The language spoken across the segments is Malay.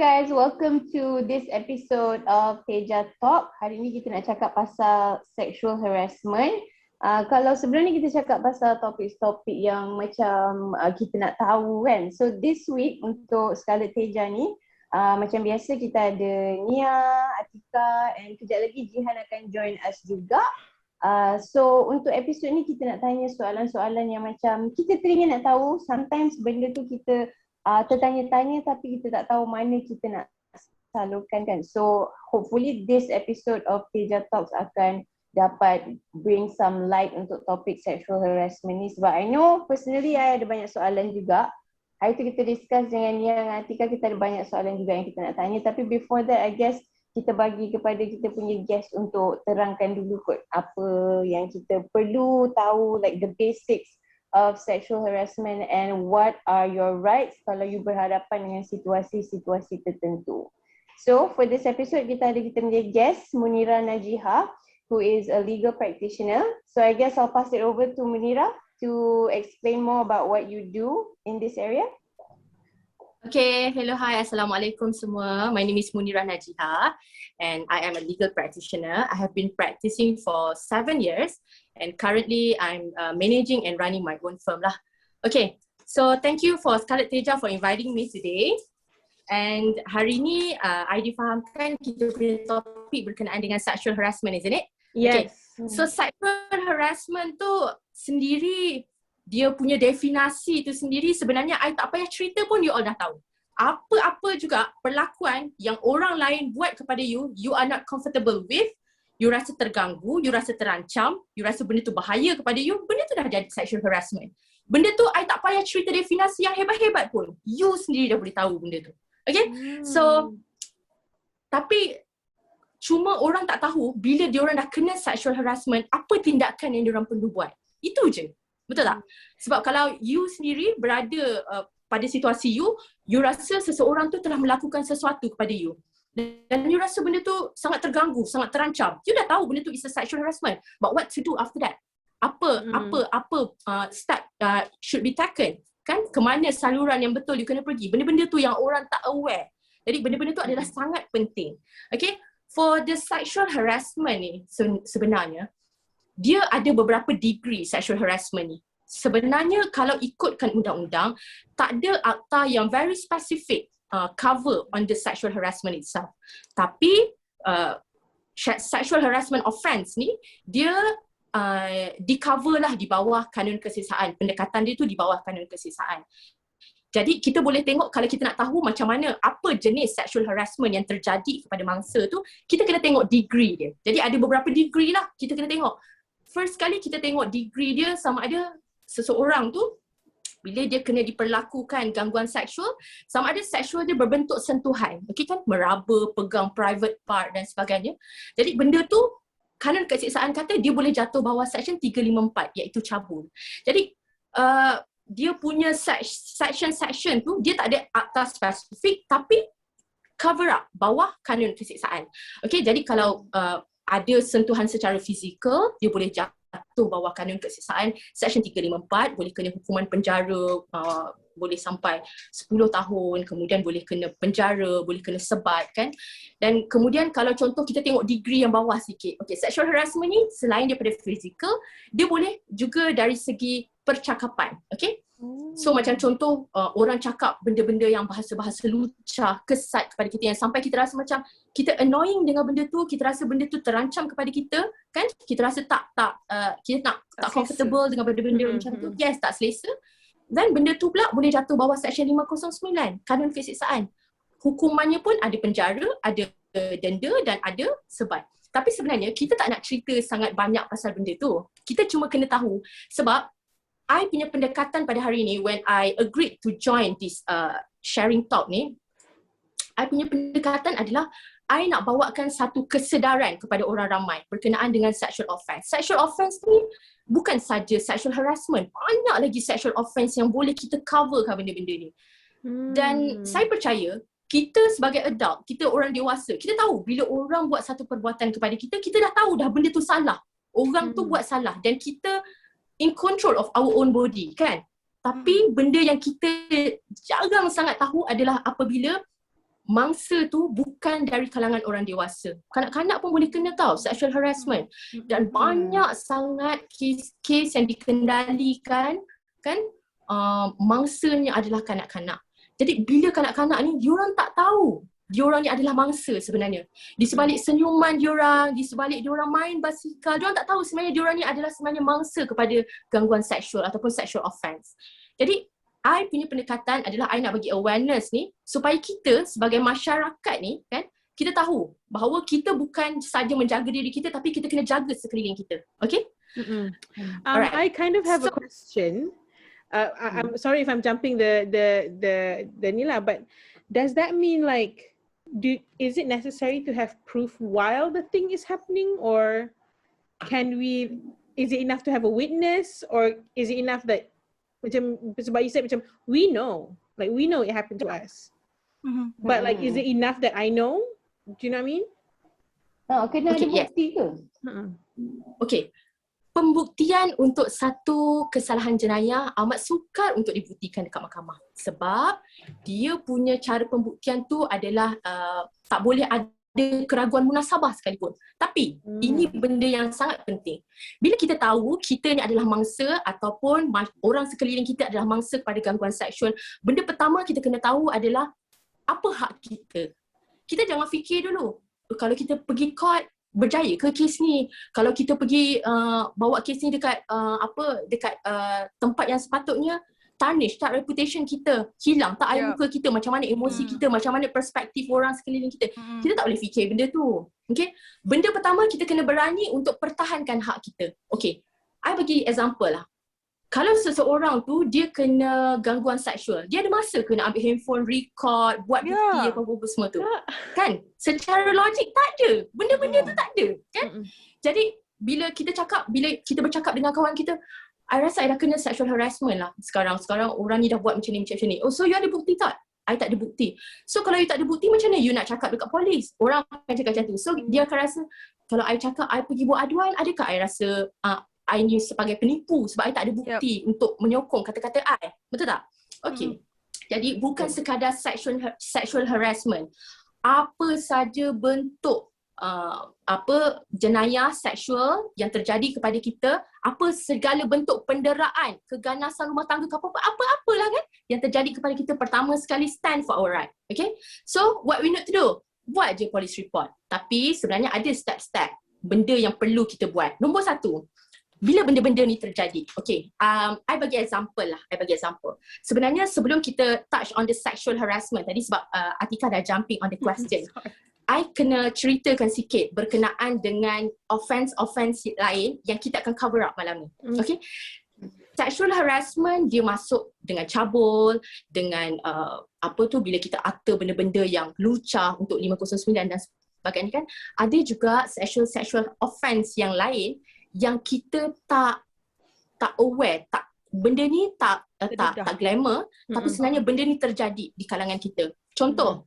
guys, welcome to this episode of Teja Talk. Hari ni kita nak cakap pasal sexual harassment. Kalau sebelum ni kita cakap pasal topik-topik yang macam kita nak tahu kan. So this week untuk Scarlet Teja ni, macam biasa kita ada Nia, Atika and kejap lagi Jihan akan join us juga. So untuk episod ni kita nak tanya soalan-soalan yang macam kita teringin nak tahu. Sometimes benda tu kita tertanya-tanya tapi kita tak tahu mana kita nak salurkan kan. So hopefully this episode of Teja Talks akan dapat bring some light untuk topik sexual harassment ni, sebab I know personally I ada banyak soalan juga. Hari tu kita discuss dengan Nia dan Atika, kita ada banyak soalan juga yang kita nak tanya. Tapi before that I guess kita bagi kepada kita punya guest untuk terangkan dulu kot apa yang kita perlu tahu, like the basics of sexual harassment and what are your rights kalau you berhadapan dengan situasi-situasi tertentu. So for this episode kita punya guest Munira Najiha, who is a legal practitioner. So I guess I'll pass it over to Munira to explain more about what you do in this area. Okay, hello, hi, assalamualaikum semua. My name is Munira Najiha and I am a legal practitioner. I have been practicing for 7 years and currently I'm managing and running my own firm lah. Okay, so thank you for Scarlet Teja for inviting me today. And hari ni I difahamkan kita punya topik berkenaan dengan sexual harassment, isn't it? Yes. Okay. So sexual harassment tu sendiri, dia punya definisi tu sendiri sebenarnya I tak payah cerita pun you all dah tahu. Apa-apa juga perlakuan yang orang lain buat kepada you are not comfortable with, you rasa terganggu, you rasa terancam, you rasa benda tu bahaya kepada you, benda tu dah jadi sexual harassment. Benda tu I tak payah cerita definisi yang hebat-hebat pun. You sendiri dah boleh tahu benda tu. Okay? So, tapi cuma orang tak tahu bila diorang dah kena sexual harassment, apa tindakan yang diorang perlu buat. Itu je. Betul tak? Sebab kalau you sendiri berada pada situasi you rasa seseorang tu telah melakukan sesuatu kepada you dan you rasa benda tu sangat terganggu, sangat terancam. You dah tahu benda tu is a sexual harassment. But what to do after that? Apa step should be taken? Kan? Kemana saluran yang betul you kena pergi? Benda-benda tu yang orang tak aware. Jadi benda-benda tu adalah sangat penting. Okay? For the sexual harassment ni sebenarnya, dia ada beberapa degree sexual harassment ni. Sebenarnya kalau ikutkan undang-undang, tak ada akta yang very specific cover on the sexual harassment itself. Tapi sexual harassment offence ni, dia di-cover lah di bawah kanun kesesaan. Pendekatan dia tu di bawah kanun kesesaan. Jadi kita boleh tengok kalau kita nak tahu macam mana, apa jenis sexual harassment yang terjadi kepada mangsa tu, kita kena tengok degree dia. Jadi ada beberapa degree lah kita kena tengok. First kali kita tengok degree dia sama ada seseorang tu bila dia kena diperlakukan gangguan seksual, sama ada seksual dia berbentuk sentuhan. Okay kan? Meraba, pegang private part dan sebagainya. Jadi benda tu kanun keseksaan kata dia boleh jatuh bawah section 354 iaitu cabul. Jadi dia punya section tu dia tak ada akta spesifik tapi cover up bawah kanun keseksaan. Okay, jadi kalau ada sentuhan secara fizikal, dia boleh jatuh bawah kanun keseksaan section 354, boleh kena hukuman penjara, boleh sampai 10 tahun, kemudian boleh kena penjara, boleh kena sebat kan. Dan kemudian kalau contoh kita tengok degree yang bawah sikit. Okay, sexual harassment ni selain daripada fizikal, dia boleh juga dari segi percakapan. Okay. So macam contoh orang cakap benda-benda yang bahasa-bahasa lucah, kesat kepada kita yang sampai kita rasa macam kita annoying dengan benda tu, kita rasa benda tu terancam kepada kita kan, kita rasa kita tak comfortable dengan benda-benda macam tu, yes, tak selesa. Dan benda tu pula boleh jatuh bawah section 509 kanun keseksaan. Hukumannya pun ada penjara, ada denda dan ada sebat. Tapi sebenarnya kita tak nak cerita sangat banyak pasal benda tu. Kita cuma kena tahu sebab I punya pendekatan pada hari ni, when I agreed to join this sharing talk ni, I punya pendekatan adalah I nak bawakan satu kesedaran kepada orang ramai berkenaan dengan sexual offence. Sexual offence ni bukan saja sexual harassment, banyak lagi sexual offence yang boleh kita coverkan benda-benda ni. Dan saya percaya kita sebagai adult, kita orang dewasa, kita tahu bila orang buat satu perbuatan kepada kita, kita dah tahu dah benda tu salah. Orang tu buat salah dan kita in control of our own body kan. Tapi benda yang kita jarang sangat tahu adalah apabila mangsa tu bukan dari kalangan orang dewasa. Kanak-kanak pun boleh kena tahu sexual harassment. Dan banyak sangat kes-kes yang dikendalikan kan mangsanya adalah kanak-kanak. Jadi bila kanak-kanak ni diorang tak tahu diorang ni adalah mangsa sebenarnya. Di sebalik senyuman diorang, di sebalik diorang main basikal, diorang tak tahu sebenarnya diorang ni adalah sebenarnya mangsa kepada gangguan seksual ataupun sexual offense. Jadi I punya pendekatan adalah I nak bagi awareness ni supaya kita sebagai masyarakat ni kan, kita tahu bahawa kita bukan saja menjaga diri kita tapi kita kena jaga sekeliling kita. Okay? Alright. I kind of have a question. I'm sorry if I'm jumping the Nila, but does that mean like is it necessary to have proof while the thing is happening, or is it enough to have a witness, or is it enough that macam sebab you said macam we know it happened to us, but like is it enough that I know? Do you know what I mean? Kena ada bukti ke? Okay, pembuktian untuk satu kesalahan jenayah amat sukar untuk dibuktikan dekat mahkamah sebab dia punya cara pembuktian tu adalah tak boleh ada keraguan munasabah sekalipun. Tapi ini benda yang sangat penting. Bila kita tahu kita ni adalah mangsa ataupun orang sekeliling kita adalah mangsa kepada gangguan seksual, benda pertama kita kena tahu adalah apa hak kita. Kita jangan fikir dulu, kalau kita pergi court berjaya ke kes ni, kalau kita pergi bawa kes ni dekat tempat yang sepatutnya, tarnish tak reputation kita, hilang tak air muka kita, macam mana emosi kita, macam mana perspektif orang sekeliling kita. Kita tak boleh fikir benda tu. Okay? Benda pertama kita kena berani untuk pertahankan hak kita. Okay, I bagi example lah. Kalau seseorang tu dia kena gangguan seksual, dia ada masa ke nak ambil handphone, record, buat bukti apa-apa semua tu? Kan? Secara logik tak ada. Benda-benda tu tak ada. Kan? Jadi bila kita bercakap dengan kawan kita, I rasa I dah kena sexual harassment lah sekarang orang ni dah buat macam ni. Oh, so you ada bukti tak? I tak ada bukti. So kalau you tak ada bukti, macam mana you nak cakap dekat polis? Orang akan cakap macam tu. So dia akan rasa, kalau I cakap I pergi buat aduan, adakah I rasa I ni sebagai penipu sebab I tak ada bukti untuk menyokong kata-kata I? Betul tak? Okay. Jadi bukan sekadar sexual harassment. Apa saja bentuk jenayah seksual yang terjadi kepada kita, apa segala bentuk penderaan, keganasan rumah tangga, apa-apalah kan yang terjadi kepada kita, pertama sekali stand for our right. Okay? So what we need to do? Buat je police report. Tapi sebenarnya ada step-step benda yang perlu kita buat. Nombor satu, bila benda-benda ni terjadi, okay, I bagi example. Sebenarnya sebelum kita touch on the sexual harassment tadi, sebab Atika dah jumping on the question, I kena ceritakan sikit berkenaan dengan offense lain yang kita akan cover up malam ni. Okay? Sexual harassment dia masuk dengan cabul, dengan bila kita utter benda-benda yang lucah untuk 509 dan sebagainya kan. Ada juga sexual offense yang lain yang kita tak aware, benda ni tak glamour, tapi sebenarnya benda ni terjadi di kalangan kita. Contoh,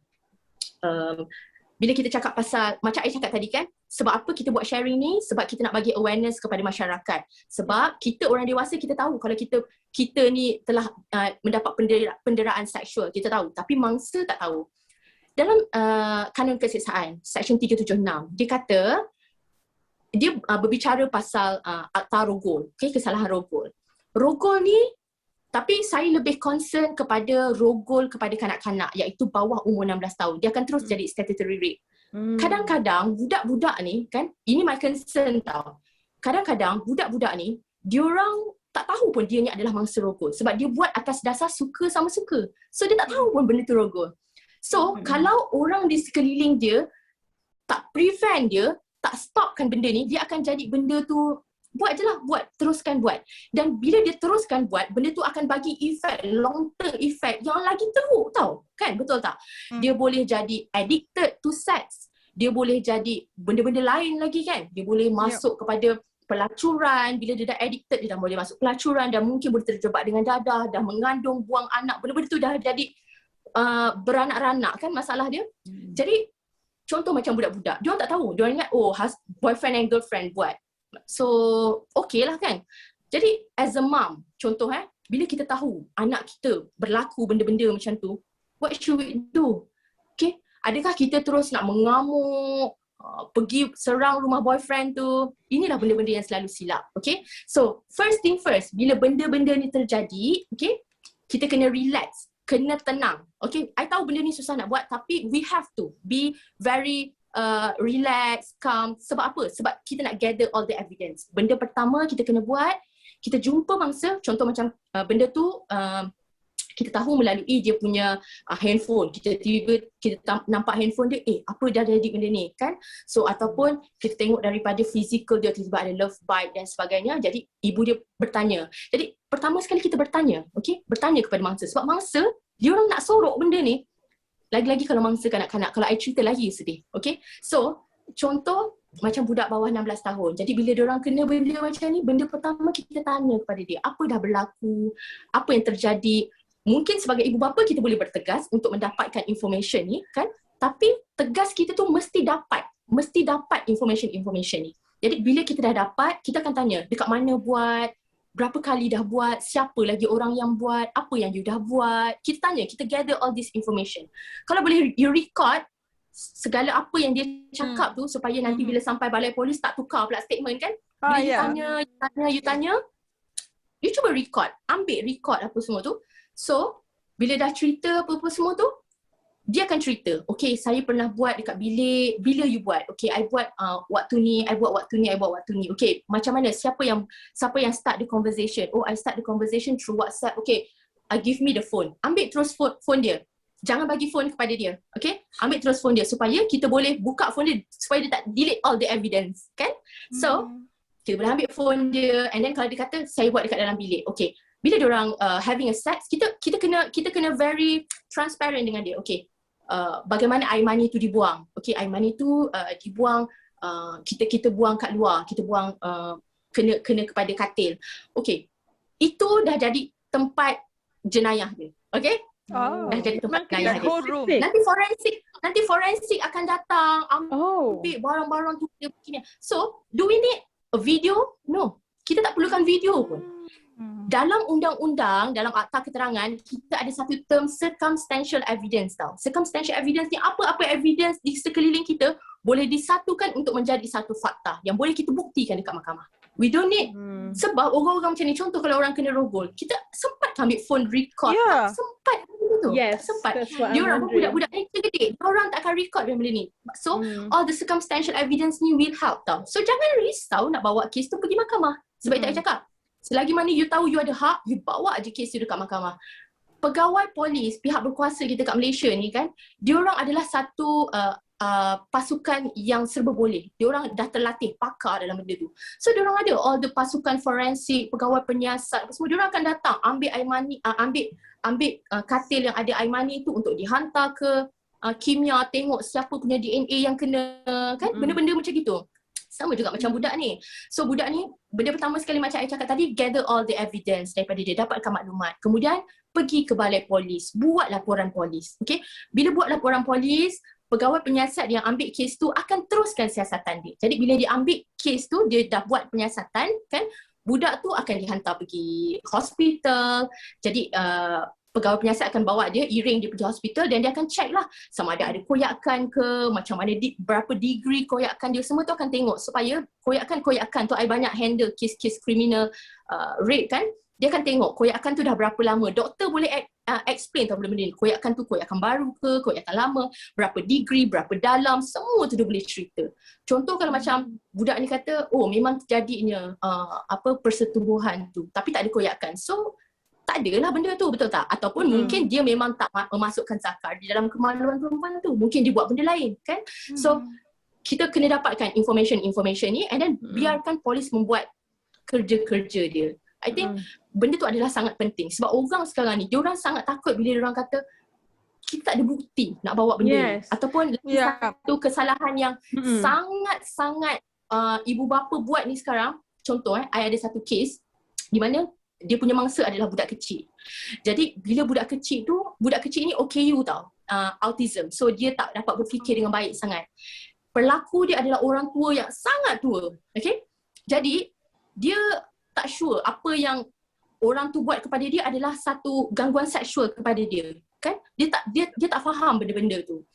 bila kita cakap pasal, macam I cakap tadi kan, sebab apa kita buat sharing ni? Sebab kita nak bagi awareness kepada masyarakat. Sebab kita orang dewasa, kita tahu kalau kita ni telah mendapat penderaan seksual, kita tahu. Tapi mangsa tak tahu. Dalam kanun keseksaan, Seksyen 376, dia kata, dia berbicara pasal akta rogol, okay, kesalahan rogol. Rogol ni, tapi saya lebih concern kepada rogol kepada kanak-kanak, iaitu bawah umur 16 tahun. Dia akan terus jadi statutory rape. Kadang-kadang budak-budak ni kan, ini my concern tau. Kadang-kadang budak-budak ni, diorang tak tahu pun dia ni adalah mangsa rogol. Sebab dia buat atas dasar suka sama suka. So dia tak tahu pun benda tu rogol. So kalau orang di sekeliling dia tak prevent dia, tak stopkan benda ni, dia akan jadi benda tu, buat je lah, teruskan buat. Dan bila dia teruskan buat, benda tu akan bagi efek, long term efek yang lagi teruk tau. Kan, betul tak? Dia boleh jadi addicted to sex. Dia boleh jadi benda-benda lain lagi kan. Dia boleh masuk kepada pelacuran. Bila dia dah addicted, dia dah boleh masuk pelacuran dan mungkin boleh terjebak dengan dadah, dah mengandung, buang anak. Benda-benda tu dah jadi beranak-ranak kan masalah dia. Jadi, contoh macam budak-budak, dia orang tak tahu. Dia orang ingat, boyfriend and girlfriend buat. So, okay lah kan. Jadi, as a mom, contoh bila kita tahu anak kita berlaku benda-benda macam tu, what should we do? Okay, Adakah kita terus nak mengamuk, pergi serang rumah boyfriend tu? Inilah benda-benda yang selalu silap. Okay, so first thing first, bila benda-benda ni terjadi, okay, kita kena relax, kena tenang. Okay, I tahu benda ni susah nak buat, tapi we have to be very relax, calm. Sebab apa? Sebab kita nak gather all the evidence. Benda pertama kita kena buat, kita jumpa mangsa, contoh macam benda tu kita tahu melalui dia punya handphone. Kita nampak handphone dia, apa dah jadi benda ni kan? So ataupun kita tengok daripada physical dia, tiba-tiba ada love bite dan sebagainya. Jadi ibu dia bertanya. Jadi pertama sekali kita bertanya, okay? Bertanya kepada mangsa. Sebab mangsa, dia orang nak sorok benda ni. Lagi-lagi kalau mangsa kanak-kanak, kalau I cerita lagi sedih. Okay? So contoh macam budak bawah 16 tahun. Jadi bila diorang kena benda macam ni, benda pertama kita tanya kepada dia, apa dah berlaku, apa yang terjadi. Mungkin sebagai ibu bapa kita boleh bertegas untuk mendapatkan information ni kan, tapi tegas kita tu mesti dapat information ni. Jadi bila kita dah dapat, kita akan tanya dekat mana buat, berapa kali dah buat, siapa lagi orang yang buat, apa yang you dah buat. Kita tanya, kita gather all this information. Kalau boleh you record segala apa yang dia cakap tu, supaya nanti bila sampai balai polis tak tukar pula statement kan. Bila you tanya, you cuba record, ambil record apa semua tu. So, bila dah cerita apa-apa semua tu, dia akan cerita, okay, saya pernah buat dekat bilik, bila you buat? Okay, I buat waktu ni, I buat waktu ni. Okay, macam mana? Siapa yang start the conversation? Oh, I start the conversation through WhatsApp. Okay, give me the phone. Ambil terus phone dia. Jangan bagi phone kepada dia. Okay, ambil terus phone dia supaya kita boleh buka phone dia, supaya dia tak delete all the evidence, kan? So, kita boleh ambil phone dia, and then kalau dia kata, saya buat dekat dalam bilik. Okay, bila diorang having a sex, kita kena very transparent dengan dia. Okay, bagaimana air mani tu dibuang. Okay, air mani tu dibuang, kita buang kat luar, kita buang kena kepada katil. Okay, itu dah jadi tempat jenayah dia. Okay, dah jadi tempat jenayah dia. Nanti forensik akan datang, ambil barang-barang tu dia begini. So, do we need a video? No, kita tak perlukan video pun. Dalam undang-undang, dalam akta keterangan, kita ada satu term circumstantial evidence tau. Circumstantial evidence ni apa-apa evidence di sekeliling kita boleh disatukan untuk menjadi satu fakta yang boleh kita buktikan dekat mahkamah. We don't need, sebab orang-orang macam ni, contoh kalau orang kena rogol, kita sempat ambil phone record, tak sempat tu. Yes, sempat. that's what Dia I'm orang wondering. budak-budak ni gede, dia orang tak akan record benda ni. So all the circumstantial evidence ni will help tau. So jangan risau nak bawa kes tu pergi mahkamah. Sebab tak cakap, selagi mana you tahu you ada hak, you bawa je kes tu dekat mahkamah. Pegawai polis, pihak berkuasa kita kat Malaysia ni kan, diorang adalah satu pasukan yang serba boleh. Diorang dah terlatih, pakar dalam benda tu. So diorang ada all the pasukan forensik, pegawai penyiasat, semua diorang akan datang ambil air mani, ambil katil yang ada air mani tu untuk dihantar ke kimia, tengok siapa punya DNA yang kena, kan, benda-benda macam gitu. Sama juga macam budak ni. So budak ni, benda pertama sekali macam saya cakap tadi, gather all the evidence daripada dia, dapatkan maklumat. Kemudian pergi ke balai polis, buat laporan polis. Okay? Bila buat laporan polis, pegawai penyiasat yang ambil kes tu akan teruskan siasatan dia. Jadi bila dia ambil kes tu, dia dah buat penyiasatan, kan, budak tu akan dihantar pergi hospital. Jadi pegawai penyiasat akan bawa dia, iring dia pergi hospital, dan dia akan check lah sama ada koyakan ke, macam mana berapa degree koyakan dia, semua tu akan tengok supaya koyakan tu, I banyak handle kes-kes criminal rape kan, dia akan tengok koyakan tu dah berapa lama. Doktor boleh explain tau benda-benda ni, koyakan tu koyakan baru ke, koyakan lama, berapa degree, berapa dalam, semua tu dia boleh cerita. Contoh kalau macam budak ni kata, oh memang terjadinya persetubuhan tu tapi tak ada koyakan, so tak adalah benda tu, betul tak? Ataupun mungkin dia memang tak memasukkan zakar di dalam kemaluan perempuan tu, mungkin dia buat benda lain, kan? So kita kena dapatkan information ni, and then biarkan polis membuat kerja-kerja dia. I think benda tu adalah sangat penting sebab orang sekarang ni, diorang sangat takut bila diorang kata kita tak ada bukti nak bawa benda ni. Ataupun satu kesalahan yang sangat-sangat ibu bapa buat ni sekarang. Contoh I ada satu kes di mana dia punya mangsa adalah budak kecil. Jadi bila budak kecil ni OKU tau, autism. So dia tak dapat berfikir dengan baik sangat. Pelaku dia adalah orang tua yang sangat tua. Okay? Jadi dia tak sure apa yang orang tu buat kepada dia adalah satu gangguan seksual kepada dia. Kan? Dia tak faham benda-benda tu.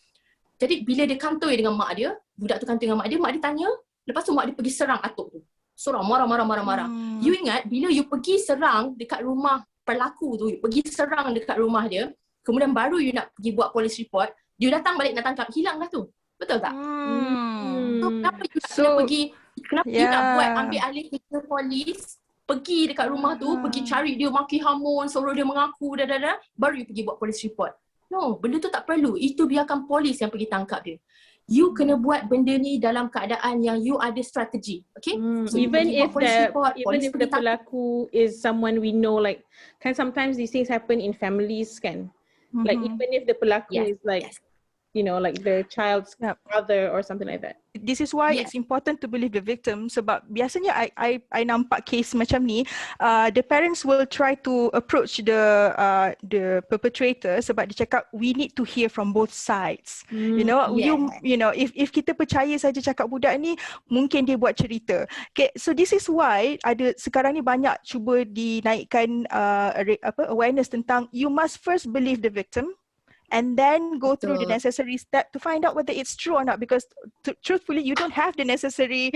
Jadi bila dia kantoi dengan mak dia, budak tu kantoi dengan mak dia tanya, lepas tu mak dia pergi serang atuk tu. Serang, marah. You ingat bila you pergi serang dekat rumah pelaku tu, you pergi serang dekat rumah dia, kemudian baru you nak pergi buat police report, dia datang balik nak tangkap, hilang lah tu. Betul tak? So kenapa you nak pergi, kenapa you nak buat ambil alih kerja polis, pergi dekat rumah tu, pergi cari dia, maki hamun, suruh dia mengaku, baru you pergi buat police report. No, benda tu tak perlu. Itu biarkan polis yang pergi tangkap dia. You kena buat benda ni dalam keadaan yang you ada strategi. Okay? So even if the pelaku is someone we know, like kan sometimes these things happen in families kan. Like even if the pelaku is like you know, like the child's father or something like that. This is why it's important to believe the victim, sebab biasanya I nampak case macam ni, the parents will try to approach the perpetrator sebab dia cakap we need to hear from both sides. You know, you know, if kita percaya saja cakap budak ni, mungkin dia buat cerita. Okay, so this is why ada sekarang ni banyak cuba dinaikkan awareness tentang you must first believe the victim, and then go through the necessary step to find out whether it's true or not, because truthfully you don't have the necessary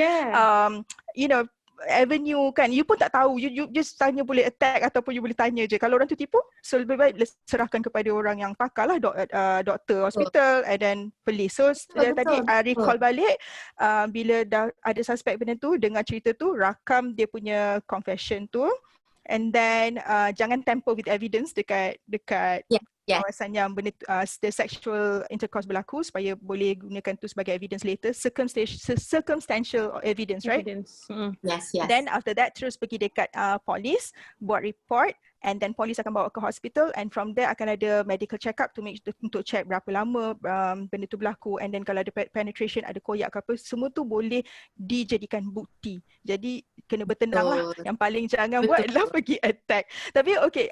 you know, avenue kan. You pun tak tahu, you just tanya boleh attack ataupun you boleh tanya je. Kalau orang tu tipu, so lebih baik serahkan kepada orang yang pakar lah, doktor hospital and then police. So tadi recall balik, bila dah ada suspek benda tu, dengar cerita tu, rakam dia punya confession tu, and then jangan tamper with evidence dekat kawasan yang benda the sexual intercourse berlaku, supaya boleh gunakan tu sebagai evidence later, circumstantial evidence, right? Yes. Then after that terus pergi dekat polis, buat report, and then polis akan bawa ke hospital, and from there akan ada medical check up untuk check berapa lama benda tu berlaku, and then kalau ada penetration, ada koyak ke apa, semua tu boleh dijadikan bukti. Jadi kena bertenang lah. Yang paling jangan buat adalah pergi attack. Tapi okay,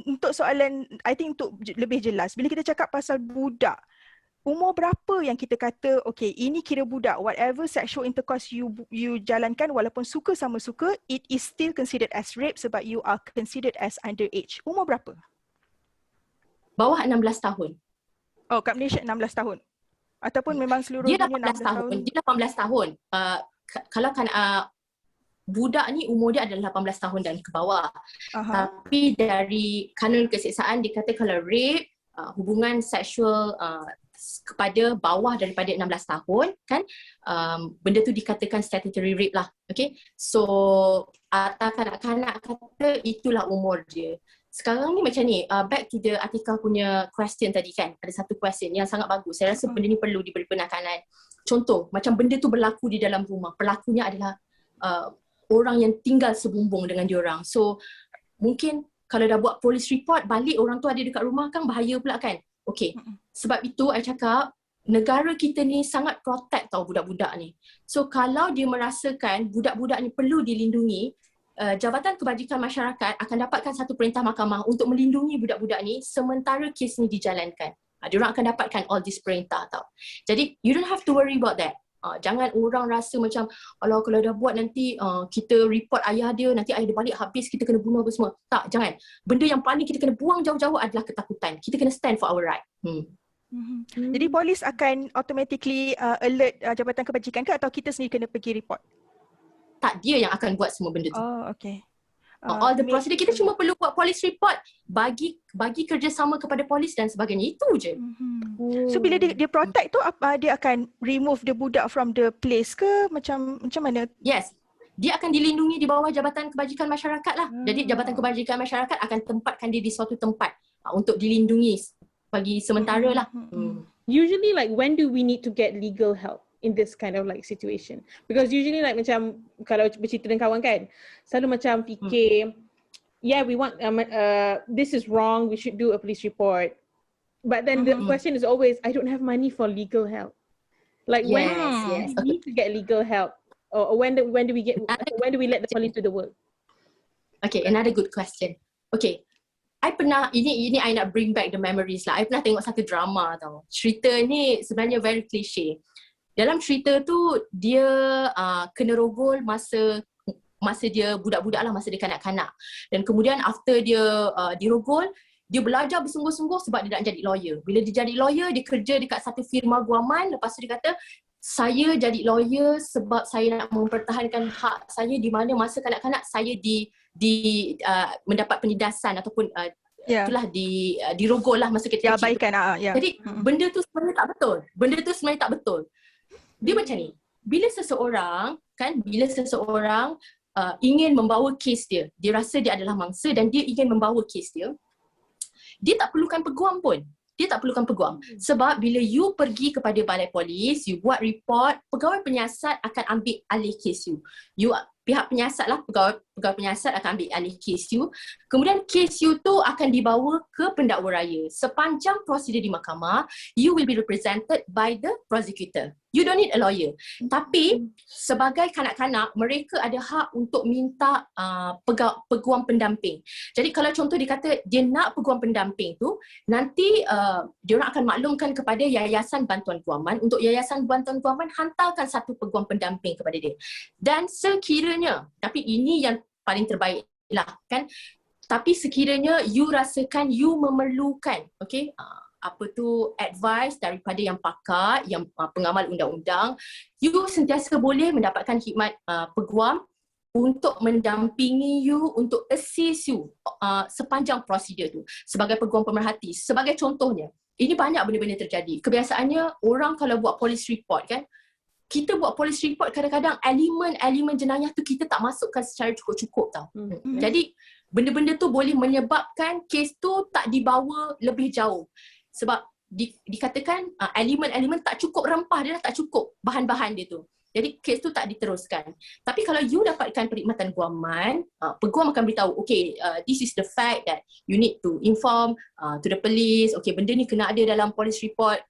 untuk soalan, I think untuk lebih jelas, bila kita cakap pasal budak, umur berapa yang kita kata, okay, ini kira budak, whatever sexual intercourse you jalankan, walaupun suka sama suka, it is still considered as rape sebab you are considered as underage. Umur berapa? Bawah 16 tahun. Oh, kat Malaysia 16 tahun? Ataupun memang seluruh dunia 16 tahun? Dia 18 tahun. Kalau kan budak ni umur dia adalah 18 tahun dan ke bawah. Tapi dari kanun keseksaan dia kata kalau rape, hubungan seksual kepada bawah daripada 16 tahun kan, benda tu dikatakan statutory rape lah. Okay, so atas kanak-kanak kata itulah umur dia. Sekarang ni macam ni, back to the artikel punya question tadi kan, ada satu question yang sangat bagus. Saya rasa benda ni perlu diberi penekanan. Contoh, macam benda tu berlaku di dalam rumah, pelakunya adalah orang yang tinggal sebumbung dengan diorang. So mungkin kalau dah buat police report, balik orang tu ada dekat rumah kan bahaya pula kan. Okay, sebab itu I cakap negara kita ni sangat protect tau budak-budak ni. So kalau dia merasakan budak-budak ni perlu dilindungi, Jabatan Kebajikan Masyarakat akan dapatkan satu perintah mahkamah untuk melindungi budak-budak ni sementara kes ni dijalankan. Diorang akan dapatkan all this perintah tau. Jadi you don't have to worry about that. Jangan orang rasa macam kalau dah buat nanti kita report ayah dia, nanti ayah dia balik habis kita kena bunuh apa semua. Tak, jangan. Benda yang paling kita kena buang jauh-jauh adalah ketakutan. Kita kena stand for our right. Jadi polis akan automatically alert Jabatan Kebajikan ke, atau kita sendiri kena pergi report? Tak, dia yang akan buat semua benda tu. Oh, okay. All the procedure, kita cuma perlu buat police report, bagi kerjasama kepada polis dan sebagainya. Itu je. So bila dia protect tu, dia akan remove the budak from the place ke? Macam mana? Yes. Dia akan dilindungi di bawah Jabatan Kebajikan Masyarakat lah. Jadi Jabatan Kebajikan Masyarakat akan tempatkan dia di suatu tempat untuk dilindungi bagi sementara lah. Usually like when do we need to get legal help in this kind of like situation? Because usually like macam kalau bercerita dengan kawan kan, selalu macam fikir, yeah, we want this is wrong, we should do a police report. But then the question is always, I don't have money for legal help. Like when do we need to get legal help, or when do we let the police do the work? Okay, another good question. Okay, I pernah, ini I nak bring back the memories lah. I pernah tengok satu drama tau. Cerita ni sebenarnya very cliche. Dalam cerita tu dia kena rogol masa dia budak-budak lah, masa dia kanak-kanak. Dan kemudian after dia dirogol, dia belajar bersungguh-sungguh sebab dia nak jadi lawyer. Bila dia jadi lawyer, dia kerja dekat satu firma guaman, lepas tu dia kata, saya jadi lawyer sebab saya nak mempertahankan hak saya di mana masa kanak-kanak saya mendapat penindasan ataupun itulah dirogol lah masa kecil. Jadi benda tu sebenarnya tak betul. Dia macam ni. Bila seseorang ingin membawa kes dia rasa dia adalah mangsa dan dia ingin membawa kes dia tak perlukan peguam pun. Sebab bila you pergi kepada balai polis, you buat report, pegawai penyiasat akan ambil alih kes you. Pihak penyiasat lah, pegawai penyiasat akan ambil alih kes you. Kemudian kes you tu akan dibawa ke pendakwa raya. Sepanjang prosedur di mahkamah, you will be represented by the prosecutor. You don't need a lawyer. Tapi sebagai kanak-kanak, mereka ada hak untuk minta peguam pendamping. Jadi kalau contoh dia kata dia nak peguam pendamping tu, nanti dia orang akan maklumkan kepada Yayasan Bantuan Guaman. Untuk Yayasan Bantuan Guaman, hantarkan satu peguam pendamping kepada dia. Dan sekiranya, tapi ini yang paling terbaik lah kan, tapi sekiranya you rasakan you memerlukan advice daripada yang pakar, yang pengamal undang-undang, you sentiasa boleh mendapatkan khidmat peguam untuk mendampingi you, untuk assist you sepanjang prosedur tu sebagai peguam pemerhati. Sebagai contohnya, ini banyak benda-benda terjadi. Kebiasaannya orang kalau buat police report kan, kita buat police report kadang-kadang elemen jenayah tu kita tak masukkan secara cukup-cukup tau. Jadi benda-benda tu boleh menyebabkan kes tu tak dibawa lebih jauh. Sebab dikatakan elemen-elemen tak cukup rempah dia, tak cukup bahan-bahan dia tu. Jadi kes tu tak diteruskan. Tapi kalau you dapatkan perkhidmatan guaman, peguam akan beritahu, this is the fact that you need to inform to the police, benda ni kena ada dalam police report,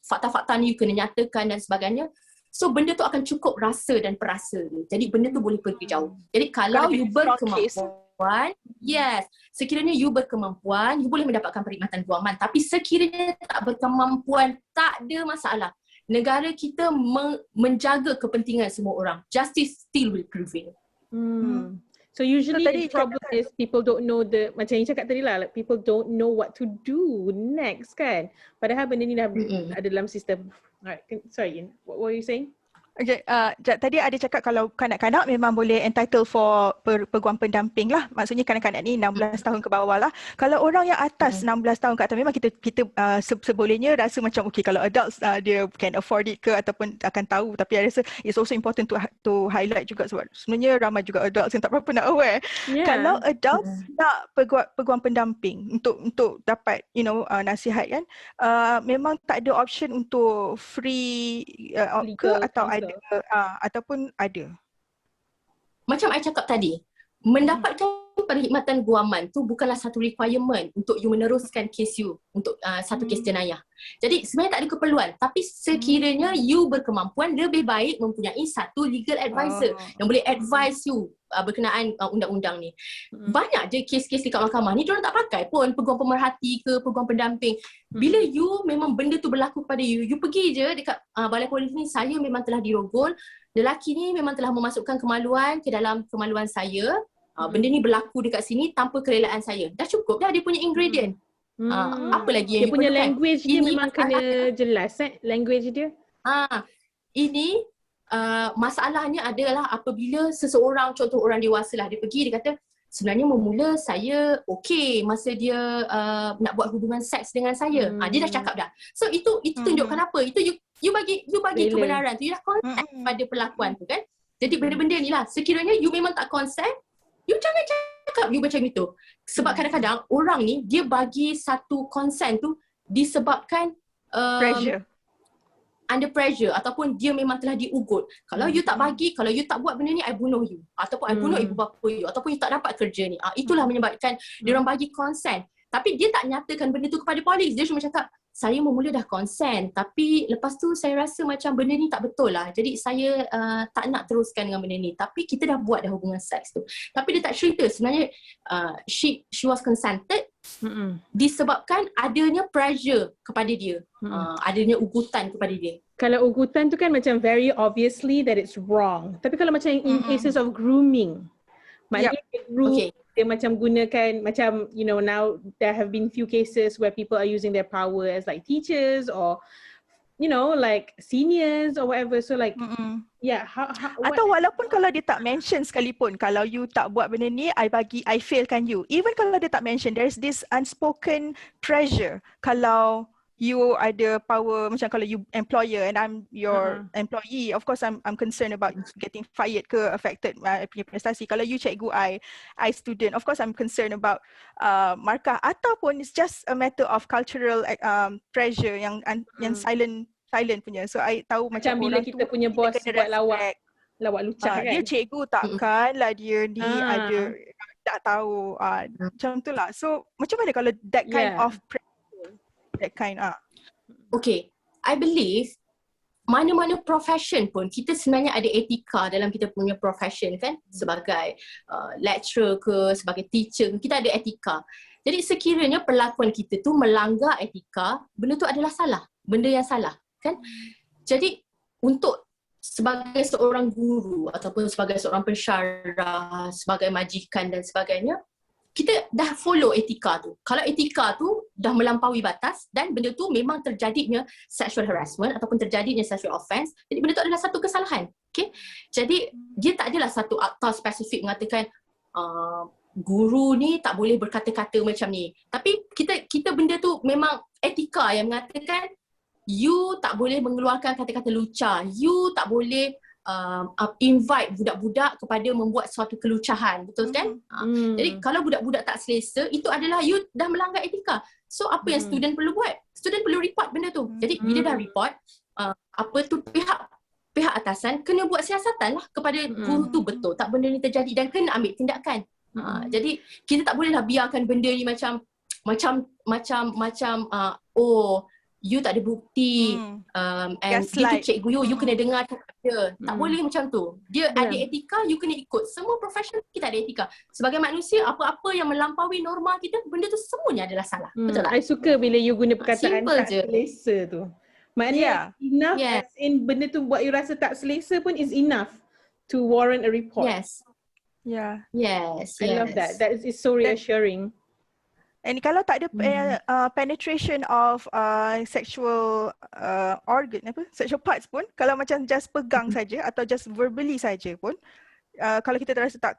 fakta-fakta ni you kena nyatakan dan sebagainya. So benda tu akan cukup rasa dan perasa dia. Jadi benda tu boleh pergi jauh. Jadi kalau you berkemampuan, sekiranya you berkemampuan, you boleh mendapatkan perkhidmatan guaman. Tapi sekiranya tak berkemampuan, tak ada masalah. Negara kita menjaga kepentingan semua orang. Justice still will prevail. So usually the problem is people don't know macam yang cakap tadi lah, like people don't know what to do next kan. Padahal benda ni dah ada dalam sistem. Alright, sorry, what were you saying? Okay, tadi ada cakap kalau kanak-kanak memang boleh entitled for peguam pendamping lah. Maksudnya kanak-kanak ni 16 tahun ke bawah lah. Kalau orang yang atas 16 tahun ke atas, memang kita sebolehnya rasa macam kalau adults dia can afford it ke ataupun akan tahu. Tapi I rasa it's also important to highlight juga sebab sebenarnya ramai juga adults yang tak berapa nak aware. Kalau adults nak peguam pendamping untuk dapat nasihat kan, memang tak ada option untuk free ke atau ataupun ada. Macam I cakap tadi, mendapatkan perkhidmatan guaman tu bukanlah satu requirement untuk you meneruskan kes you untuk satu kes jenayah. Jadi sebenarnya tak ada keperluan, tapi sekiranya you berkemampuan, lebih baik mempunyai satu legal advisor yang boleh advise you berkenaan undang-undang ni. Banyak je kes-kes dekat mahkamah ni diorang tak pakai pun peguam pemerhati ke peguam pendamping. Bila you memang benda tu berlaku pada you pergi je dekat balai polis ni, saya memang telah dirogol, lelaki ni memang telah memasukkan kemaluan ke dalam kemaluan saya, benda ni berlaku dekat sini tanpa kerelaan saya. Dah cukup dah dia punya ingredient. Apa lagi yang dia punya language dia memang kena jelas language dia. Ini masalahnya adalah apabila seseorang, contoh orang dewasa lah, dia pergi, dia kata sebenarnya memula saya masa dia nak buat hubungan seks dengan saya. Dia dah cakap dah. So itu tunjukkan apa? Itu you bagi kebenaran tu, you dah consent pada perlakuan tu kan. Jadi benda-benda ni lah, sekiranya you memang tak consent, you jangan cakap you macam itu. Sebab kadang-kadang orang ni dia bagi satu consent tu disebabkan under pressure ataupun dia memang telah diugut. Kalau you tak bagi, kalau you tak buat benda ni, I bunuh you. Ataupun I bunuh ibu bapa you. Ataupun you tak dapat kerja ni. Itulah menyebabkan dia orang bagi consent. Tapi dia tak nyatakan benda tu kepada polis. Dia cuma cakap, saya memula dah consent. Tapi lepas tu saya rasa macam benda ni tak betul lah. Jadi saya tak nak teruskan dengan benda ni. Tapi kita dah buat dah hubungan seks tu. Tapi dia tak cerita. Sebenarnya she was consented disebabkan adanya pressure kepada dia. Adanya ugutan kepada dia. Kalau ugutan tu kan macam very obviously that it's wrong. Tapi kalau macam in cases of grooming, Maknanya group dia macam gunakan macam now there have been few cases where people are using their power as like teachers or like seniors or whatever. So like atau walaupun kalau dia tak mention sekalipun, kalau you tak buat benda ni, I failkan you. Even kalau dia tak mention, there's this unspoken pressure. Kalau you ada power, macam kalau you employer and I'm your employee, of course I'm concerned about getting fired ke, affected my punya prestasi. Kalau you cikgu, I student, of course I'm concerned about markah. Ataupun it's just a matter of cultural pressure yang silent punya. So I tahu macam bila orang kita tu punya bos buat lawak lucah kan. Dia cikgu takkan lah dia ni ada tak tahu macam tu lah. So macam mana kalau that kind of pressure, that kind Okay, I believe mana-mana profession pun kita sebenarnya ada etika dalam kita punya profession kan, sebagai lecturer ke, sebagai teacher ke, kita ada etika. Jadi sekiranya perlakuan kita tu melanggar etika, benda tu adalah salah, benda yang salah kan. Jadi untuk sebagai seorang guru ataupun sebagai seorang pensyarah, sebagai majikan dan sebagainya, kita dah follow etika tu. Kalau etika tu dah melampaui batas dan benda tu memang terjadinya sexual harassment ataupun terjadinya sexual offence, jadi benda tu adalah satu kesalahan. Okay? Jadi dia tak adalah satu akta spesifik mengatakan guru ni tak boleh berkata-kata macam ni. Tapi kita benda tu memang etika yang mengatakan you tak boleh mengeluarkan kata-kata lucah, you tak boleh invite budak-budak kepada membuat suatu kelucahan, betul kan? Jadi kalau budak-budak tak selesa, itu adalah you dah melanggar etika. So apa yang student perlu buat? Student perlu report benda tu. Jadi bila dah report, apa tu pihak atasan kena buat siasatan lah kepada guru tu, betul tak benda ni terjadi dan kena ambil tindakan. Jadi kita tak bolehlah biarkan benda ni macam you tak ada bukti and itu cikgu you kena dengar dia. Tak boleh macam tu. Dia ada etika, you kena ikut. Semua profession kita ada etika. Sebagai manusia, apa-apa yang melampaui norma kita, benda tu semuanya adalah salah. Betul tak? I suka bila you guna perkataan simple tak selesa tu. Maknanya enough as in benda tu buat you rasa tak selesa pun is enough to warrant a report. Yes. I love that. That is so reassuring. And kalau tak ada penetration of sexual organ, sexual parts pun, kalau macam just pegang saja atau just verbally saja pun, kalau kita terasa tak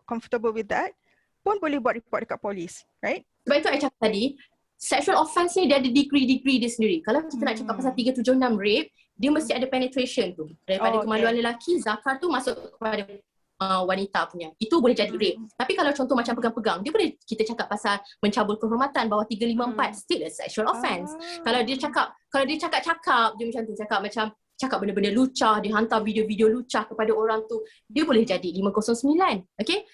comfortable with that, pun boleh buat report dekat polis, right? Sebab itu I cakap tadi, sexual offence ni dia ada degree dia sendiri. Kalau kita nak cakap pasal 376 rape, dia mesti ada penetration tu. Daripada kemaluan lelaki, zakar tu masuk kepada wanita punya. Itu boleh jadi rape. Tapi kalau contoh macam pegang-pegang, dia boleh kita cakap pasal mencabul kehormatan bawah 354, still a sexual offence. Kalau dia cakap dia macam tu, cakap benda-benda lucah, dia hantar video-video lucah kepada orang tu, dia boleh jadi 509. Okay?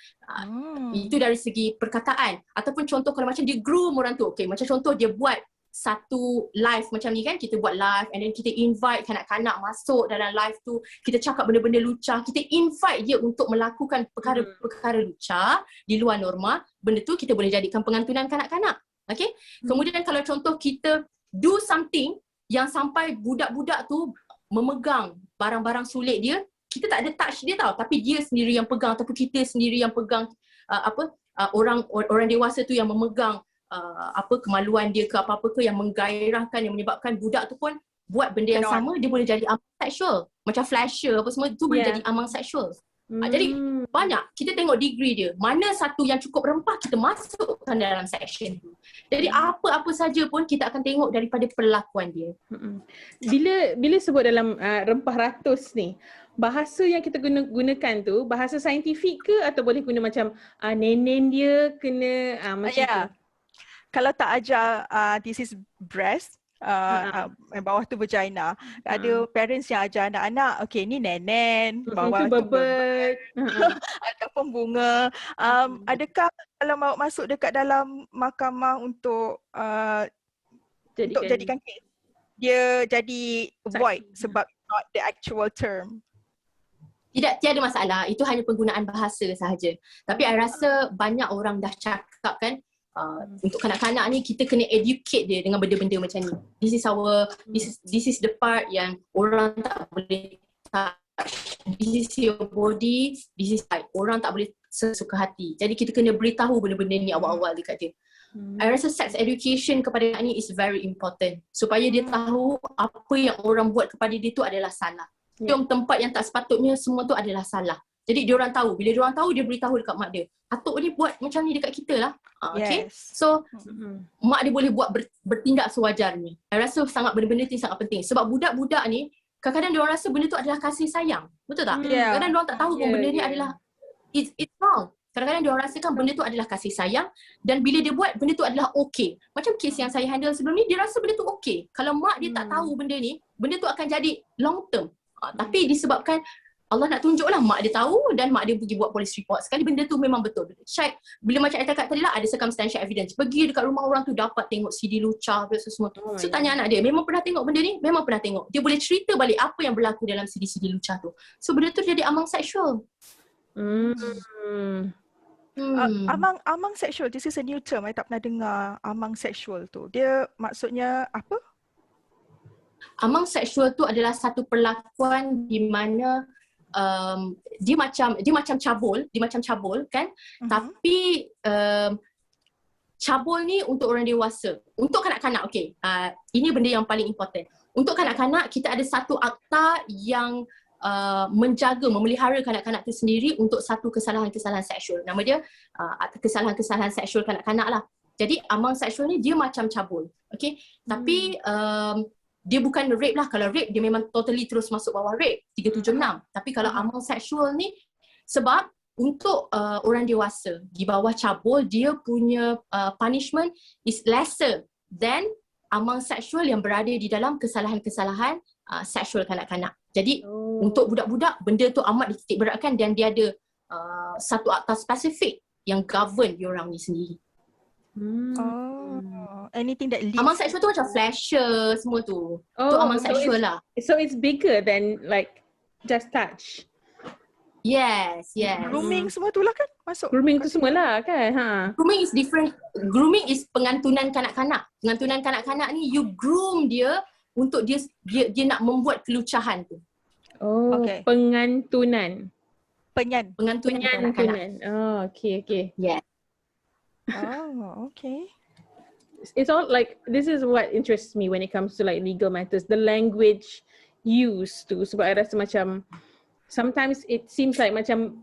Itu dari segi perkataan. Ataupun contoh kalau macam dia groom orang tu, okay, macam contoh dia buat satu live macam ni kan, kita buat live and then kita invite kanak-kanak masuk dalam live tu, kita cakap benda-benda lucah, kita invite dia untuk melakukan perkara-perkara lucah di luar norma, benda tu kita boleh jadikan pengantunan kanak-kanak. Okay? Kemudian kalau contoh kita do something yang sampai budak-budak tu memegang barang-barang sulit dia, kita tak ada touch dia tau, tapi dia sendiri yang pegang ataupun kita sendiri yang pegang orang dewasa tu yang memegang kemaluan dia ke apa-apa ke yang menggairahkan, yang menyebabkan budak tu pun buat benda yang sama, dia boleh jadi amang seksual. Macam flasher apa semua tu boleh jadi amang seksual. Jadi banyak, kita tengok degree dia. Mana satu yang cukup rempah, kita masukkan dalam section tu. Jadi apa-apa saja pun kita akan tengok daripada perlakuan dia. Bila sebut dalam rempah ratus ni, bahasa yang kita gunakan tu bahasa saintifik ke atau boleh guna macam nenen dia kena macam tu? Kalau tak ajar this is breast, bawah tu vagina, ada parents yang ajar anak-anak, okay ni nenen, bawah tu bebet, ataupun bunga. Adakah kalau mau masuk dekat dalam mahkamah untuk jadikan kes, dia jadi void sebab not the actual term? Tiada masalah, itu hanya penggunaan bahasa sahaja. Tapi I rasa banyak orang dah cakap kan, untuk kanak-kanak ni kita kena educate dia dengan benda-benda macam ni. This is the part yang orang tak boleh this is your body, this is like orang tak boleh sesuka hati. Jadi kita kena beritahu benda-benda ni awal-awal dekat dia. I rasa sex education kepada anak ni is very important supaya dia tahu apa yang orang buat kepada dia tu adalah salah. Yang tempat yang tak sepatutnya semua tu adalah salah. Jadi dia orang tahu, bila dia orang tahu dia beritahu dekat mak dia. Atuk ni buat macam ni dekat kita lah. Okay. So mak dia boleh buat bertindak sewajarnya. I rasa sangat benda-benda ni sangat penting sebab budak-budak ni kadang-kadang dia orang rasa benda tu adalah kasih sayang. Betul tak? Kadang-kadang dia orang tak tahu pun benda ni adalah it's wrong. Kadang-kadang dia orang rasakan benda tu adalah kasih sayang dan bila dia buat benda tu adalah okey. Macam kes yang saya handle sebelum ni, dia rasa benda tu okey. Kalau mak dia tak tahu benda ni, benda tu akan jadi long term. Tapi disebabkan Allah nak tunjuklah mak dia tahu dan mak dia pergi buat police report. Sekali benda tu memang betul. Syed, bila macam saya cakap tadi lah, ada circumstantial evidence. Pergi dekat rumah orang tu dapat tengok CD lucah semua tu. So tanya anak dia, memang pernah tengok benda ni? Memang pernah tengok. Dia boleh cerita balik apa yang berlaku dalam CD-CD lucah tu. So benda tu jadi amang seksual. Amang seksual, this is a new term. I tak pernah dengar amang seksual tu. Dia maksudnya apa? Amang seksual tu adalah satu perlakuan di mana dia macam cabul kan, tapi cabul ni untuk orang dewasa, untuk kanak-kanak. Okey, ini benda yang paling important. Untuk kanak-kanak kita ada satu akta yang menjaga, memelihara kanak-kanak tu sendiri untuk satu kesalahan-kesalahan seksual. Nama dia kesalahan-kesalahan seksual kanak-kanak lah. Jadi amang seksual ni dia macam cabul. Okey, tapi dia bukan rape lah. Kalau rape dia memang totally terus masuk bawah rape 376. Tapi kalau amang seksual ni sebab untuk orang dewasa di bawah cabul, dia punya punishment is lesser than amang seksual yang berada di dalam kesalahan-kesalahan seksual kanak-kanak. Jadi untuk budak-budak benda tu amat dititik beratkan dan dia ada satu akta spesifik yang govern diorang ni sendiri. Anything that leads. Amang seksual tu macam flasher semua tu. Tu amang seksual lah. So it's bigger than like just touch. Yes. Grooming semua tu lah kan masuk. Grooming tu semualah kan. Grooming is different. Grooming is pengantunan kanak-kanak. Pengantunan kanak-kanak ni you groom dia untuk dia nak membuat kelucahan tu. Pengantunan. Pengantunan kanak-kanak. Okay. Yeah. Okay. It's all like, this is what interests me when it comes to like legal matters, the language used to. Sebab I rasa macam sometimes it seems like macam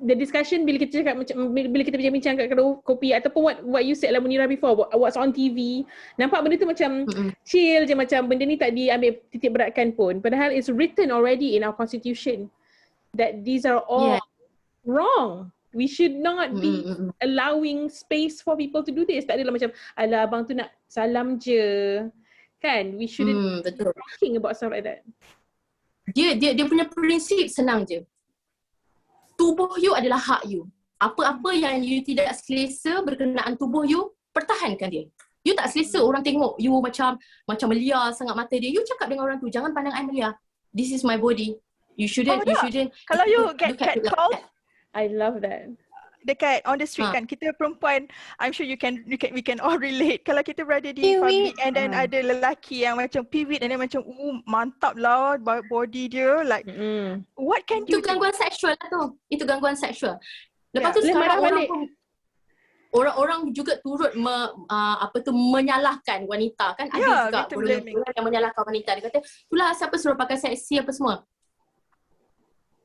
the discussion bila kita cakap macam bila kita bincang kat kedai kopi ataupun what you said lah Munirah before, what's on TV, nampak benda tu macam chill je, macam benda ni tak diambil titik beratkan pun, padahal it's written already in our constitution that these are all wrong. We should not be allowing space for people to do this. Tak adalah macam alah abang tu nak salam je kan, we shouldn't be talking about stuff like that. Dia punya prinsip senang je. Tubuh you adalah hak you. Apa-apa yang you tidak selesa berkenaan tubuh you, pertahankan dia. You tak selesa orang tengok you macam meliar sangat mata dia, you cakap dengan orang tu, jangan pandang I meliar. This is my body. You shouldn't. Kalau you get catcalled, I love that. Dekat on the street kan, kita perempuan, I'm sure we can all relate. Kalau kita berada di public and then ada lelaki yang macam piwit and then macam mantap lah body dia, like what can you do? Itu gangguan seksual lah tu. Itu gangguan seksual. Lepas tu sekarang orang juga turut menyalahkan wanita kan. Ada juga orang yang menyalahkan wanita. Dia kata, itulah siapa suruh pakai seksi apa semua.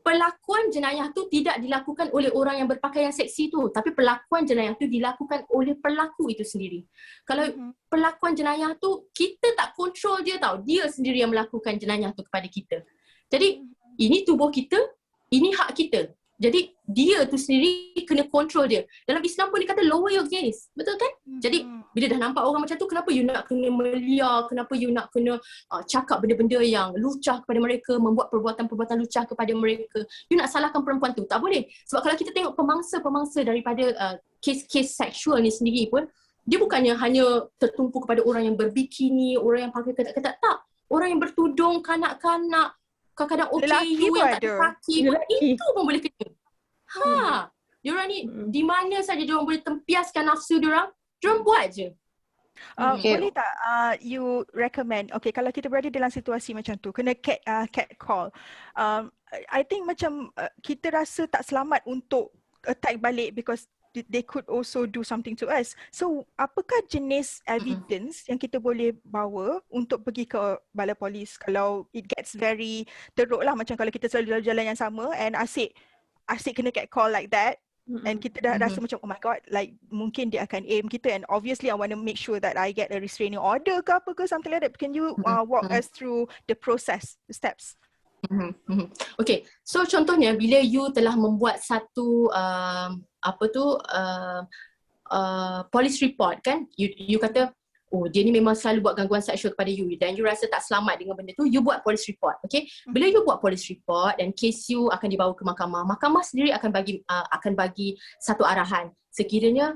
Perlakuan jenayah tu tidak dilakukan oleh orang yang berpakaian seksi tu, tapi perlakuan jenayah tu dilakukan oleh pelaku itu sendiri. Kalau perlakuan jenayah tu kita tak kontrol dia tau, dia sendiri yang melakukan jenayah tu kepada kita. Jadi ini tubuh kita, ini hak kita. Jadi dia tu sendiri kena kontrol dia. Dalam Islam pun dia kata lower your gaze. Betul kan? Jadi bila dah nampak orang macam tu, kenapa you nak kena meliar? Kenapa you nak kena cakap benda-benda yang lucah kepada mereka, membuat perbuatan-perbuatan lucah kepada mereka? You nak salahkan perempuan tu? Tak boleh. Sebab kalau kita tengok pemangsa-pemangsa daripada kes-kes seksual ni sendiri pun, dia bukannya hanya tertumpu kepada orang yang berbikini, orang yang pakai ketat-ketat. Tak. Orang yang bertudung, kanak-kanak, kadang-kadang OKU yang tak ada kaki pun, itu pun boleh kena. Diorang ni di mana saja diorang boleh tempiaskan nafsu diorang buat je. Boleh tak you recommend, okay, kalau kita berada dalam situasi macam tu, kena cat call. I think macam kita rasa tak selamat untuk attack balik because they could also do something to us. So, apakah jenis evidence yang kita boleh bawa untuk pergi ke balai polis kalau it gets very teruk lah, macam kalau kita selalu jalan yang sama and asyik kena cat call like that. And kita dah rasa macam, oh my god, like mungkin dia akan aim kita, and obviously I want to make sure that I get a restraining order ke apa ke, something like that. Can you walk us through the process, the steps? Okay, so contohnya bila you telah membuat satu police report kan, you kata, oh dia ni memang selalu buat gangguan seksual kepada you dan you rasa tak selamat dengan benda tu, you buat police report. Okay, bila you buat police report dan kes you akan dibawa ke mahkamah, mahkamah sendiri akan bagi satu arahan. Sekiranya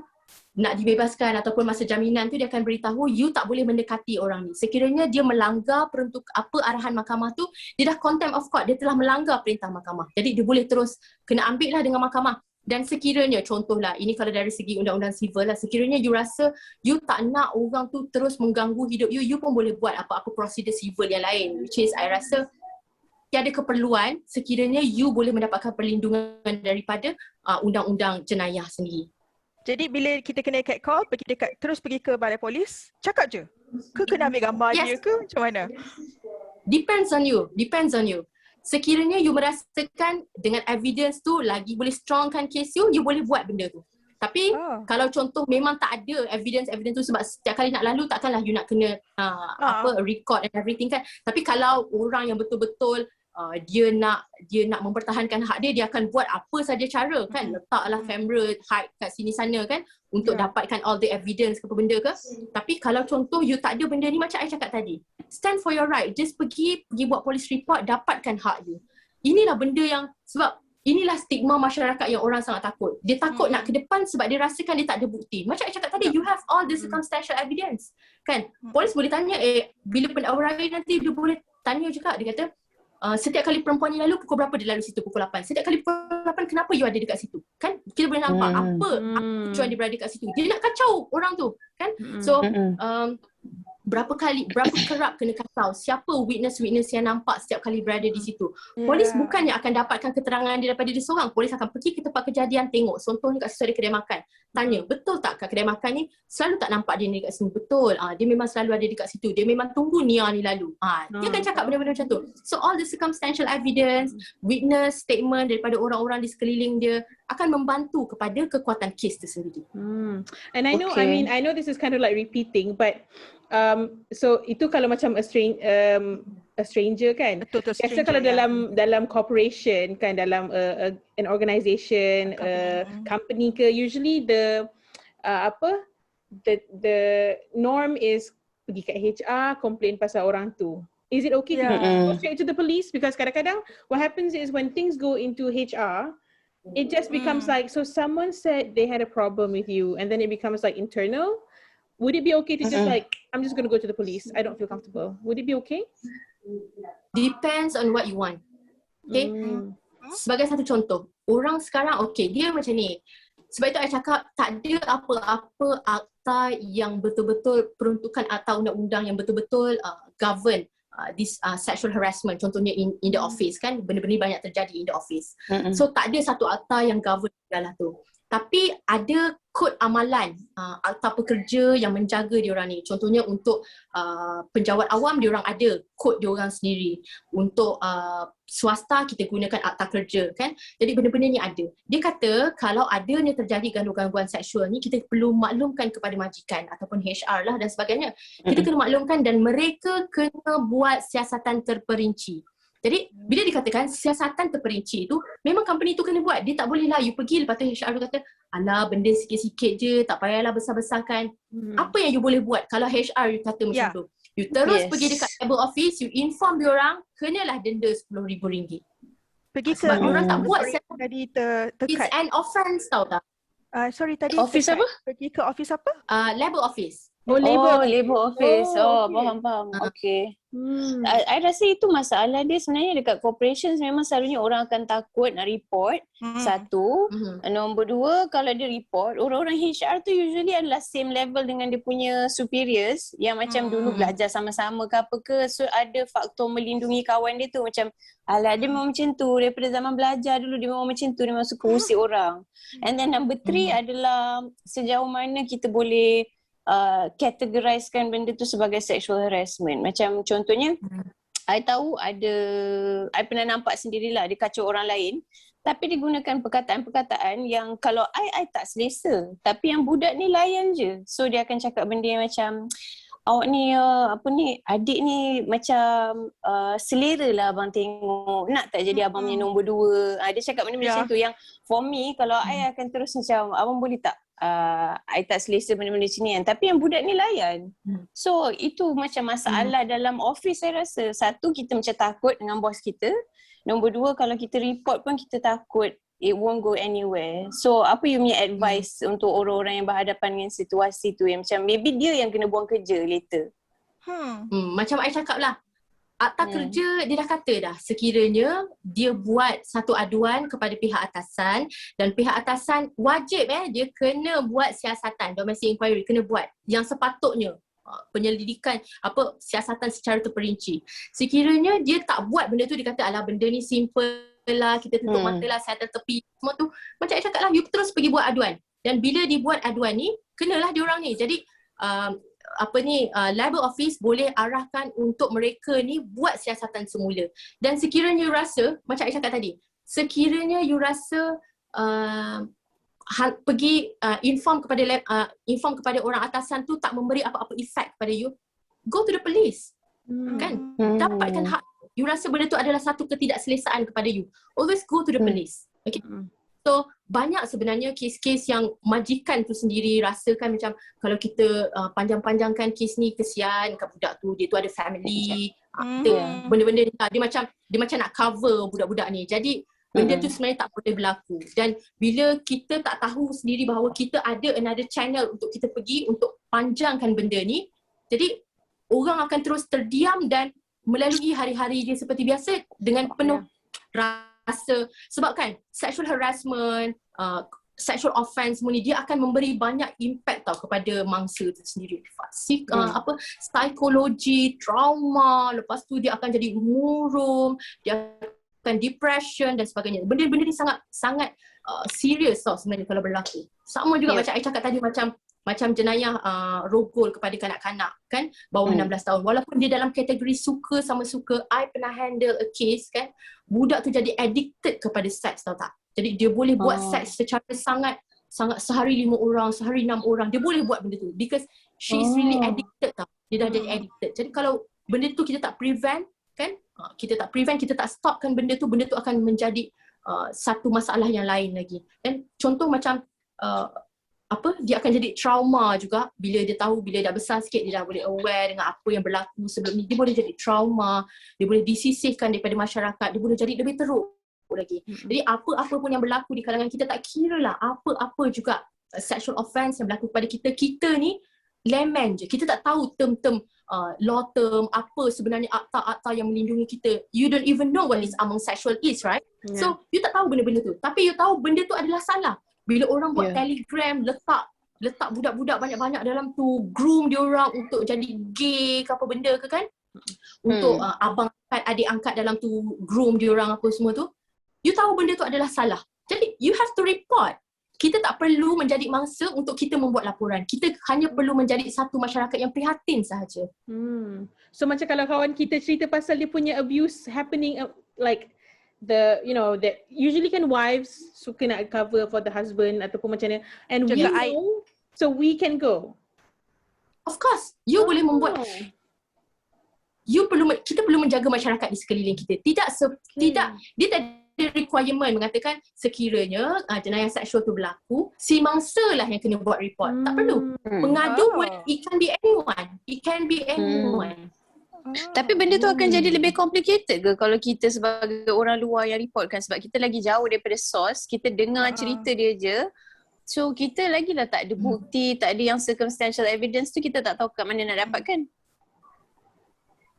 nak dibebaskan ataupun masa jaminan tu, dia akan beritahu you tak boleh mendekati orang ni. Sekiranya dia melanggar arahan mahkamah tu, dia dah contempt of court, dia telah melanggar perintah mahkamah. Jadi dia boleh terus kena ambil lah dengan mahkamah. Dan sekiranya, contohlah, ini kalau dari segi undang-undang civil lah, sekiranya you rasa you tak nak orang tu terus mengganggu hidup you, you pun boleh buat apa-apa prosedur civil yang lain, which is I rasa tiada keperluan sekiranya you boleh mendapatkan perlindungan daripada undang-undang jenayah sendiri. Jadi bila kita kena cat call, terus pergi ke balai polis, cakap je? Ke kena ambil gambar dia ke? Macam mana? Depends on you. Sekiranya you merasakan dengan evidence tu lagi boleh strongkan case you boleh buat benda tu. Tapi kalau contoh memang tak ada evidence tu, sebab setiap kali nak lalu takkanlah you nak kena record and everything kan. Tapi kalau orang yang betul-betul dia nak mempertahankan hak dia akan buat apa saja cara kan, letaklah kamera hide kat sini sana kan untuk dapatkan all the evidence ke apa benda ke. Tapi kalau contoh you tak ada benda ni, macam I cakap tadi, stand for your right, just pergi buat police report, dapatkan hak you. Inilah benda yang, sebab inilah stigma masyarakat yang orang sangat takut. Dia takut nak ke depan sebab dia rasakan dia tak ada bukti. Macam I cakap tadi, you have all the circumstantial evidence kan. Polis boleh tanya, bila pendakwa raya nanti dia boleh tanya juga, dia kata setiap kali perempuan ni lalu, pukul berapa dia lalu situ? Pukul 8. Setiap kali pukul 8, kenapa you ada dekat situ? Kan kita boleh nampak apa tujuan dia berada dekat situ. Dia nak kacau orang tu kan. So berapa kerap kena kacau, siapa witness yang nampak setiap kali berada di situ. Polis bukannya akan dapatkan keterangan dia daripada dia seorang. Polis akan pergi ke tempat kejadian, tengok contohnya kat situ ada kedai makan, tanya, betul tak kat kedai makan ni selalu tak nampak dia ni dekat sini? Betul, dia memang selalu ada dekat situ, dia memang tunggu Nia ni lalu. Dia akan cakap benda-benda macam tu. So all the circumstantial evidence, witness statement daripada orang-orang di sekeliling dia akan membantu kepada kekuatan kes tu sendiri. And I know, I know this is kind of like repeating, but so itu kalau macam a stranger kan. Biasa kalau dalam corporation kan, dalam an organisation, company ke, usually the norm is pergi kat HR, complain pasal orang tu. Is it okay to go straight to the police? Because kadang-kadang what happens is when things go into HR, it just becomes like, so someone said they had a problem with you, and then it becomes like internal. Would it be okay to just like, I'm just going to go to the police, I don't feel comfortable? Would it be okay? Depends on what you want. Okay? Sebagai satu contoh, orang sekarang dia macam ni. Sebab itu I cakap tak ada apa-apa akta yang betul-betul peruntukan, akta undang-undang yang betul-betul govern this sexual harassment, contohnya in the office kan, benda-benda banyak terjadi in the office. So tak ada satu akta yang govern dalam tu. Tapi ada kod amalan akta pekerja yang menjaga diorang ni. Contohnya untuk penjawat awam, diorang ada kod diorang sendiri. Untuk swasta kita gunakan akta kerja kan. Jadi benda-benda ni ada. Dia kata kalau adanya terjadi gangguan seksual ni, kita perlu maklumkan kepada majikan ataupun HR lah dan sebagainya. Kita kena maklumkan dan mereka kena buat siasatan terperinci. Jadi bila dikatakan siasatan terperinci itu, memang company tu kena buat. Dia tak boleh lah you pergi lepas tu HR tu kata, alah benda sikit-sikit je, tak payahlah besar-besarkan. Apa yang you boleh buat kalau HR you kata macam tu? You terus pergi dekat labor office, you inform diorang, kenalah denda RM10,000. Pergi ke orang tak buat tadi terkat. It's an offence tau tak? Sorry tadi office apa? Pergi ke office apa? Labor office. Labor office. Faham. Okay. I rasa itu masalah dia sebenarnya dekat corporations. Memang selalunya orang akan takut nak report. Satu. Nombor dua, kalau dia report, orang-orang HR tu usually adalah same level dengan dia punya superiors yang macam dulu belajar sama-sama ke apa ke. So ada faktor melindungi kawan dia tu. Macam alah dia memang macam tu, daripada zaman belajar dulu dia memang macam tu, dia memang suka usik orang. And then number three adalah sejauh mana kita boleh categorizekan benda tu sebagai sexual harassment. Macam contohnya, I tahu I pernah nampak sendirilah dia kacau orang lain, tapi dia gunakan perkataan-perkataan yang kalau I tak selesa. Tapi yang budak ni layan je. So dia akan cakap benda yang macam, awak ni adik ni macam selera lah abang tengok, nak tak jadi abang punya nombor 2. Dia cakap benda macam tu yang for me, kalau I akan terus macam, abang boleh tak I tak selesa benda-benda macam ni kan. Tapi yang budak ni layan. So itu macam masalah dalam office saya rasa. Satu, kita macam takut dengan bos kita. Nombor 2, kalau kita report pun kita takut it won't go anywhere. So apa you punya advice untuk orang-orang yang berhadapan dengan situasi tu yang macam maybe dia yang kena buang kerja later? Macam I cakap lah, akta kerja dia dah kata dah, sekiranya dia buat satu aduan kepada pihak atasan dan pihak atasan wajib dia kena buat siasatan, domestic inquiry kena buat yang sepatutnya, penyelidikan siasatan secara terperinci. Sekiranya dia tak buat benda tu, dia kata alah benda ni simple lah, kita tutup mata lah, saya tepi semua tu, macam saya cakap lah, you terus pergi buat aduan. Dan bila dibuat aduan ni, kenalah diorang ni. Jadi labor office boleh arahkan untuk mereka ni buat siasatan semula. Dan sekiranya you rasa, macam saya cakap tadi, sekiranya you rasa pergi inform kepada orang atasan tu tak memberi apa-apa efek kepada you, go to the police. Kan? Dapatkan hak. You rasa benda tu adalah satu ketidakselesaan kepada you, always go to the police. Okay? So banyak sebenarnya kes-kes yang majikan tu sendiri rasakan macam kalau kita panjang-panjangkan kes ni, kesian kat budak tu, dia tu ada family, benda-benda ni dia macam nak cover budak-budak ni. Jadi benda tu sebenarnya tak boleh berlaku. Dan bila kita tak tahu sendiri bahawa kita ada another channel untuk kita pergi untuk panjangkan benda ni, jadi orang akan terus terdiam dan melalui hari-hari dia seperti biasa dengan penuh rasa. Sebab kan sexual harassment, sexual offense semua ni, dia akan memberi banyak impact tau kepada mangsa tu sendiri. Psikologi, trauma, lepas tu dia akan jadi murung, dia akan depression dan sebagainya. Benda-benda ni sangat serius tau sebenarnya kalau berlaku. Sama juga macam I cakap tadi, macam jenayah rogol kepada kanak-kanak kan, bawah 16 tahun. Walaupun dia dalam kategori suka sama suka, I pernah handle a case kan, budak tu jadi addicted kepada seks, tahu tak? Jadi dia boleh buat seks secara sangat sehari 5 orang, sehari 6 orang. Dia boleh buat benda tu because she is really addicted tau. Dia dah jadi addicted. Jadi kalau benda tu kita tak prevent kan, kita tak stopkan benda tu akan menjadi satu masalah yang lain lagi. Dan contoh macam dia akan jadi trauma juga bila dia tahu, bila dah besar sikit dia dah boleh aware dengan apa yang berlaku sebelum ni. Dia boleh jadi trauma, dia boleh disisihkan daripada masyarakat, dia boleh jadi lebih teruk lagi. Jadi apa-apa pun yang berlaku di kalangan kita, tak kira lah apa-apa juga sexual offense yang berlaku kepada kita ni layman je. Kita tak tahu term-term law term, apa sebenarnya akta-akta yang melindungi kita. You don't even know what is among sexual is, right? So you tak tahu benda-benda tu, tapi you tahu benda tu adalah salah. Bila orang buat telegram, letak budak-budak banyak-banyak dalam tu, groom dia orang untuk jadi gay ke apa benda ke kan, untuk abang angkat, adik angkat dalam tu, groom dia orang apa semua tu, you tahu benda tu adalah salah. Jadi you have to report. Kita tak perlu menjadi mangsa untuk kita membuat laporan. Kita hanya perlu menjadi satu masyarakat yang prihatin sahaja. So macam kalau kawan kita cerita pasal dia punya abuse happening, like that usually kan wives suka nak cover for the husband ataupun macam ni, and we know, so we can go. Of course, you boleh membuat. Kita perlu menjaga masyarakat di sekeliling kita. Tidak dia tak ada requirement mengatakan sekiranya jenayah seksual tu berlaku, si mangsa lah yang kena buat report. Tak perlu. Pengadu it can be anyone. It can be anyone. Tapi benda tu akan jadi lebih complicated ke kalau kita sebagai orang luar yang report kan, sebab kita lagi jauh daripada source, kita dengar cerita dia je. So kita lagilah tak ada bukti, tak ada yang circumstantial evidence tu, kita tak tahu kat mana nak dapatkan.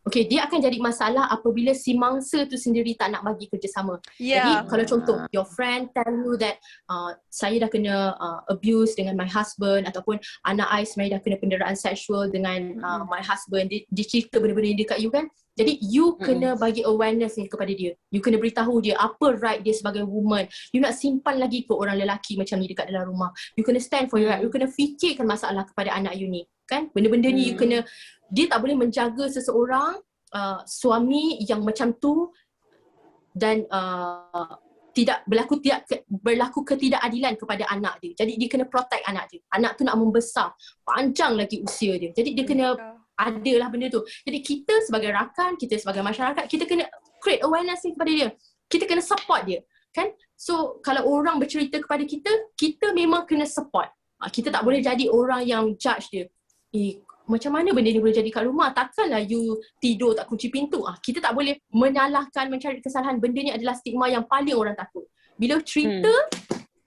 Okay, dia akan jadi masalah apabila si mangsa tu sendiri tak nak bagi kerjasama. Jadi kalau contoh, your friend tell you that saya dah kena abuse dengan my husband, ataupun anak I sebenarnya dah kena penderaan seksual dengan my husband, dia cerita benda-benda ni dekat you kan. Jadi you kena bagi awareness ni kepada dia. You kena beritahu dia apa right dia sebagai woman. You nak simpan lagi ke orang lelaki macam ni dekat dalam rumah. You kena stand for your right. You kena fikirkan masalah kepada anak you ni. Kan? Benda-benda ni you kena, dia tak boleh menjaga seseorang suami yang macam tu dan tidak berlaku ketidakadilan kepada anak dia. Jadi dia kena protect anak dia. Anak tu nak membesar, panjang lagi usia dia. Jadi dia kena adalah benda tu. Jadi kita sebagai rakan, kita sebagai masyarakat, kita kena create awareness ni kepada dia. Kita kena support dia. Kan? So kalau orang bercerita kepada kita, kita memang kena support. Kita tak boleh jadi orang yang judge dia. Macam mana benda ni boleh jadi kat rumah? Takkanlah you tidur tak kunci pintu. Kita tak boleh menyalahkan, mencari kesalahan. Benda ni adalah stigma yang paling orang takut. Bila cerita,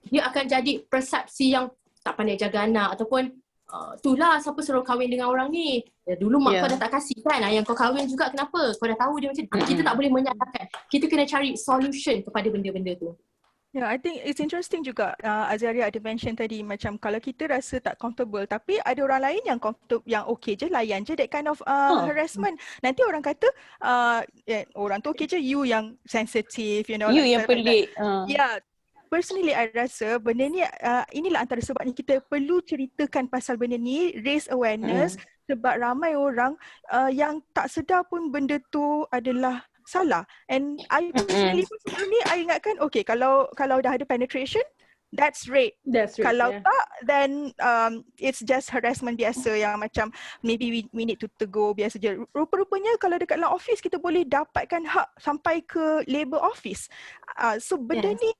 dia akan jadi persepsi yang tak pandai jaga anak, ataupun itulah siapa suruh kahwin dengan orang ni. Dulu mak kau dah tak kasih kan, yang kau kahwin juga kenapa? Kau dah tahu dia macam ni. Kita tak boleh menyalahkan. Kita kena cari solution kepada benda-benda tu. Yeah, I think it's interesting juga Azaria ada mention tadi macam kalau kita rasa tak comfortable tapi ada orang lain yang okay je, layan je that kind of harassment. Nanti orang kata orang tu okay je, you yang sensitive, you know. You yang pelik. Yeah. Personally, I rasa benda ni inilah antara sebabnya kita perlu ceritakan pasal benda ni, raise awareness sebab ramai orang yang tak sedar pun benda tu adalah salah. And I personally pun sebelum ni I ingatkan okay, kalau dah ada penetration, that's rape. Kalau tak, then it's just harassment biasa yang macam maybe we need to tegur biasa je. Rupa-rupanya kalau dekat dalam office kita boleh dapatkan hak sampai ke labor office. So benda ni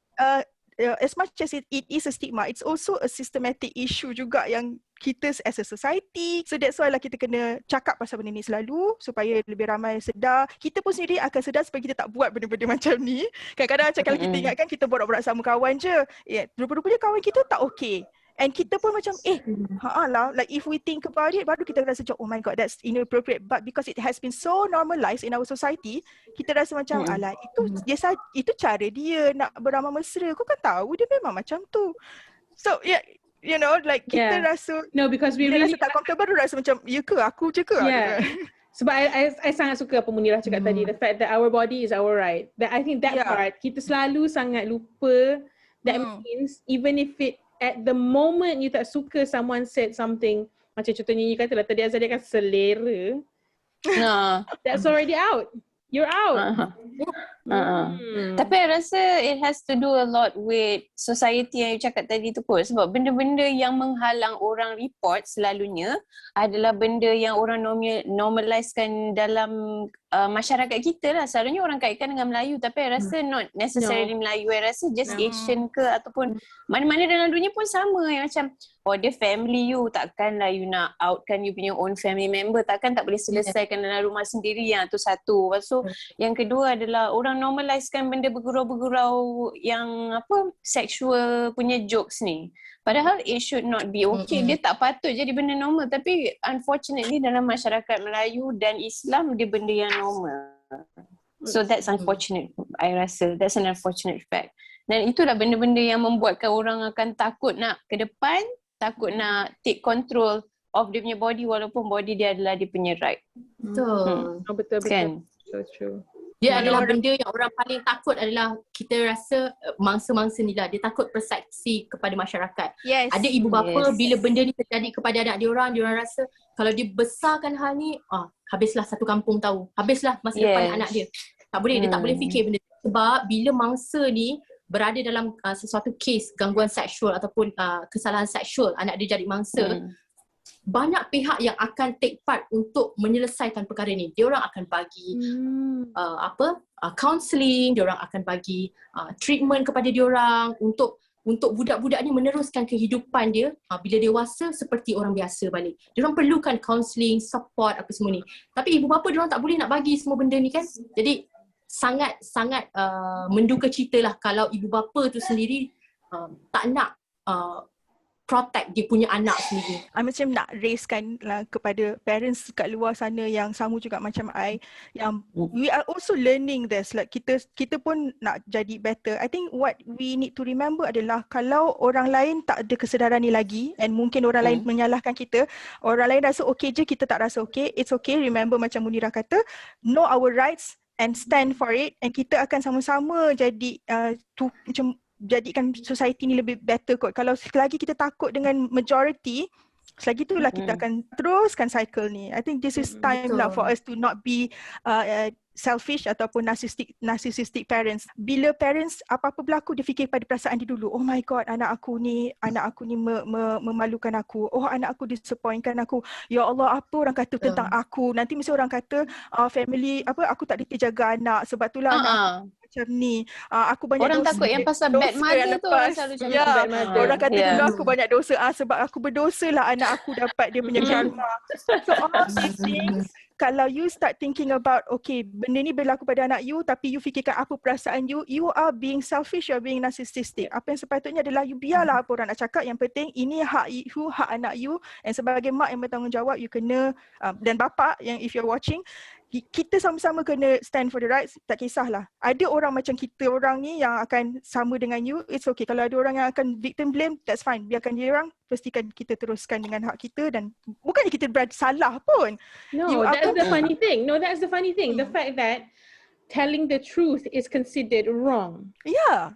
as much as it is a stigma, it's also a systematic issue juga yang kita as a society. So that's why lah kita kena cakap pasal benda ni selalu supaya lebih ramai sedar. Kita pun sendiri akan sedar supaya kita tak buat benda-benda macam ni. Kadang-kadang macam kalau kita ingatkan kita borak-borak sama kawan je, rupa-rupanya kawan kita tak okay. And kita pun macam lah, like if we think about it, baru kita rasa macam oh my god, that's inappropriate. But because it has been so normalized in our society, kita rasa macam alah, itu cara dia nak beramah mesra. Kau kan tahu dia memang macam tu. So yeah, you know, like kita rasa because we really rasa tak comfortable, rasa macam ya ke aku je ke. Sebab I sangat suka apa Munirah cakap tadi, the fact that our body is our right. That I think that part kita selalu sangat lupa. That means even if it at the moment you tak suka someone said something, macam contohnya you katalah tadi Azhar dia kan selera, that's already out. You're out. Tapi I rasa it has to do a lot with society yang you cakap tadi tu kot. Sebab benda-benda yang menghalang orang report selalunya adalah benda yang orang normalizekan dalam masyarakat kita lah. Selalunya orang kaitkan dengan Melayu, tapi I rasa not necessarily Melayu. I rasa just Asian ke ataupun mana-mana dalam dunia pun sama. Yang macam dia family you, takkanlah you nak outkan you punya own family member. Takkan tak boleh selesaikan dalam rumah sendiri, yang tu satu. Lepas tu yang kedua adalah orang normalizekan benda bergurau-bergurau yang sexual punya jokes ni. Padahal it should not be okay. Dia tak patut jadi benda normal. Tapi unfortunately dalam masyarakat Melayu dan Islam, dia benda yang normal. So that's unfortunate. I rasa that's an unfortunate fact. Dan itulah benda-benda yang membuatkan orang akan takut nak ke depan, takut nak take control of dia punya body, walaupun body dia adalah dia punya right. Betul. Betul. Kan? So true. Dia adalah benda yang orang paling takut adalah kita rasa mangsa-mangsa ni lah. Dia takut persepsi kepada masyarakat. Ada ibu bapa bila benda ni terjadi kepada anak dia orang rasa kalau dia besarkan hal ni, habislah satu kampung tahu. Habislah masa depan anak dia. Tak boleh, dia tak boleh fikir benda tu. Sebab bila mangsa ni berada dalam sesuatu kes gangguan seksual ataupun kesalahan seksual, anak dia jadi mangsa, banyak pihak yang akan take part untuk menyelesaikan perkara ni. Diorang akan bagi counselling, diorang akan bagi treatment kepada diorang untuk budak-budak ni meneruskan kehidupan dia bila dewasa seperti orang biasa balik. Diorang perlukan counselling, support apa semua ni. Tapi ibu bapa diorang tak boleh nak bagi semua benda ni kan. Jadi sangat menduka cita lah kalau ibu bapa tu sendiri tak nak protect dia punya anak sendiri. I macam nak raiskan lah kepada parents kat luar sana yang sama juga macam I, yang we are also learning this, like kita pun nak jadi better. I think what we need to remember adalah kalau orang lain tak ada kesedaran ni lagi, and mungkin orang lain menyalahkan kita, orang lain rasa okay je, kita tak rasa okay, it's okay. Remember macam Munirah kata, know our rights and stand for it, and kita akan sama-sama jadi macam jadikan society ni lebih better kot. Kalau selagi kita takut dengan majority, selagi itulah kita akan teruskan cycle ni. I think this is time lah for us to not be selfish ataupun narcissistic parents. Bila parents apa-apa berlaku, dia fikir pada perasaan dia dulu. Oh my god, anak aku ni memalukan aku. Oh, anak aku disappointkan aku. Ya Allah, apa orang kata tentang aku? Nanti mesti orang kata family aku tak dijaga anak, sebab itulah anak macam ni. Aku banyak orang dosa. Orang takut yang pasal bad mother tu, orang selalu cakap bad mother. Orang kata dulu aku banyak dosa, sebab aku berdosa lah anak aku dapat dia punya karma. So all these things, kalau you start thinking about, okay, benda ni berlaku pada anak you, tapi you fikirkan apa perasaan you, you are being selfish, you are being narcissistic. Apa yang sepatutnya adalah you biarlah apa orang nak cakap, yang penting ini hak you, hak anak you, and sebagai mak yang bertanggungjawab, you kena, dan bapa yang if you're watching, kita sama-sama kena stand for the rights. Tak kisahlah. Ada orang macam kita orang ni yang akan sama dengan you, it's okay. Kalau ada orang yang akan victim blame, that's fine. Biarkan dia orang, pastikan kita teruskan dengan hak kita, dan bukannya kita salah pun. No, that's the funny thing. No, that's the funny thing. The fact that telling the truth is considered wrong. Yeah.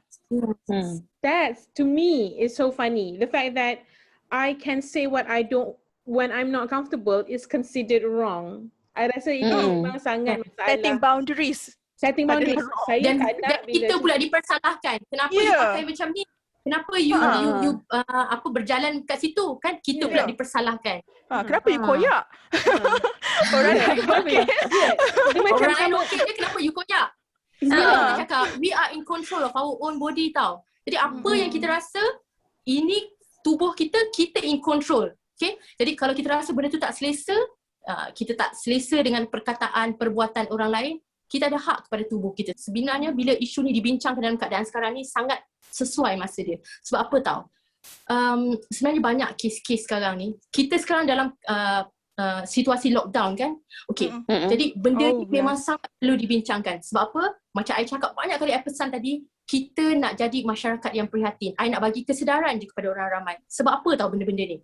That's, to me, is so funny. The fact that I can say what I don't, when I'm not comfortable, is considered wrong. I rasa itu memang sangat masalah. Setting boundaries. Saya dan tak nak kita pula dipersalahkan. Kenapa you pakai macam ni? Kenapa you berjalan kat situ? Kan kita pula dipersalahkan. Kenapa you koyak? Orang lain okey. Orang lain okey je, kenapa you koyak? Kita cakap, we are in control of our own body tau. Jadi apa yang kita rasa, ini tubuh kita in control. Okay? Jadi kalau kita rasa benda tu tak selesa, kita tak selesa dengan perkataan, perbuatan orang lain, kita ada hak kepada tubuh kita. Sebenarnya bila isu ni dibincangkan dalam keadaan sekarang ni, sangat sesuai masa dia. Sebab apa tahu? Sebenarnya banyak kes-kes sekarang ni. Kita sekarang dalam situasi lockdown kan? Okay. Jadi benda ni memang sangat perlu dibincangkan. Sebab apa? Macam I cakap banyak kali I pesan tadi, kita nak jadi masyarakat yang prihatin. I nak bagi kesedaran je kepada orang ramai. Sebab apa tahu benda-benda ni?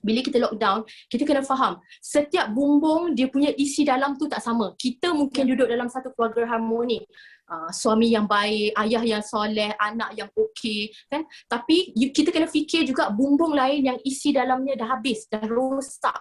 Bila kita lockdown, kita kena faham setiap bumbung dia punya isi dalam tu tak sama. Kita mungkin duduk dalam satu keluarga harmoni. Suami yang baik, ayah yang soleh, anak yang okey, kan? Tapi kita kena fikir juga bumbung lain yang isi dalamnya dah habis, dah rosak.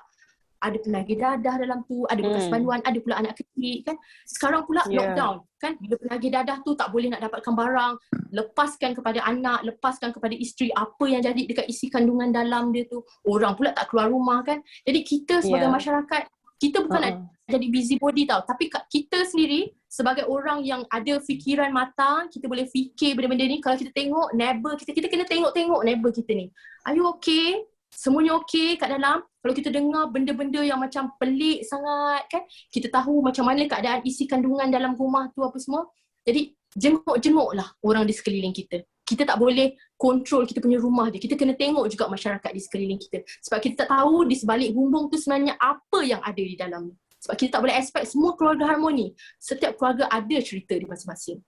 Ada penagih dadah dalam tu, ada bekas banduan, ada pula anak kecil kan. Sekarang pula lockdown kan, bila penagih dadah tu tak boleh nak dapatkan barang, lepaskan kepada anak, lepaskan kepada isteri apa yang jadi dekat isi kandungan dalam dia tu. Orang pula tak keluar rumah kan. Jadi kita sebagai masyarakat, kita bukan nak jadi busybody tau, tapi kita sendiri sebagai orang yang ada fikiran matang, kita boleh fikir benda-benda ni. Kalau kita tengok neighbor kita kena tengok neighbor kita ni. Are you okay? Semuanya okey kat dalam. Kalau kita dengar benda-benda yang macam pelik sangat kan, kita tahu macam mana keadaan isi kandungan dalam rumah tu apa semua. Jadi jenguk-jenguklah orang di sekeliling kita. Kita tak boleh kontrol kita punya rumah dia. Kita kena tengok juga masyarakat di sekeliling kita. Sebab kita tak tahu di sebalik bumbung tu sebenarnya apa yang ada di dalam ni. Sebab kita tak boleh expect semua keluarga harmoni. Setiap keluarga ada cerita di masing-masing.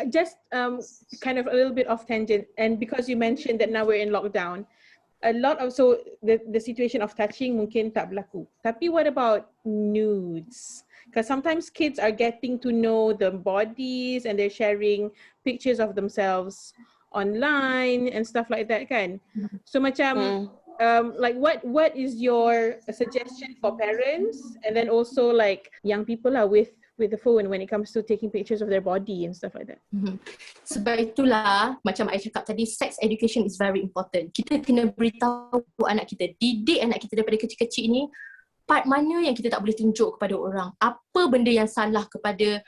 Just kind of a little bit off tangent, and because you mentioned that now we're in lockdown, a lot of, so the situation of touching mungkin tak berlaku. Tapi what about nudes? Because sometimes kids are getting to know the bodies and they're sharing pictures of themselves online and stuff like that kan. So macam like what is your suggestion for parents, and then also like young people are with the phone when it comes to taking pictures of their body and stuff like that? Sebab itulah macam I cakap tadi, sex education is very important. Kita kena beritahu anak kita, didik anak kita daripada kecil-kecil ni part mana yang kita tak boleh tunjuk kepada orang, apa benda yang salah kepada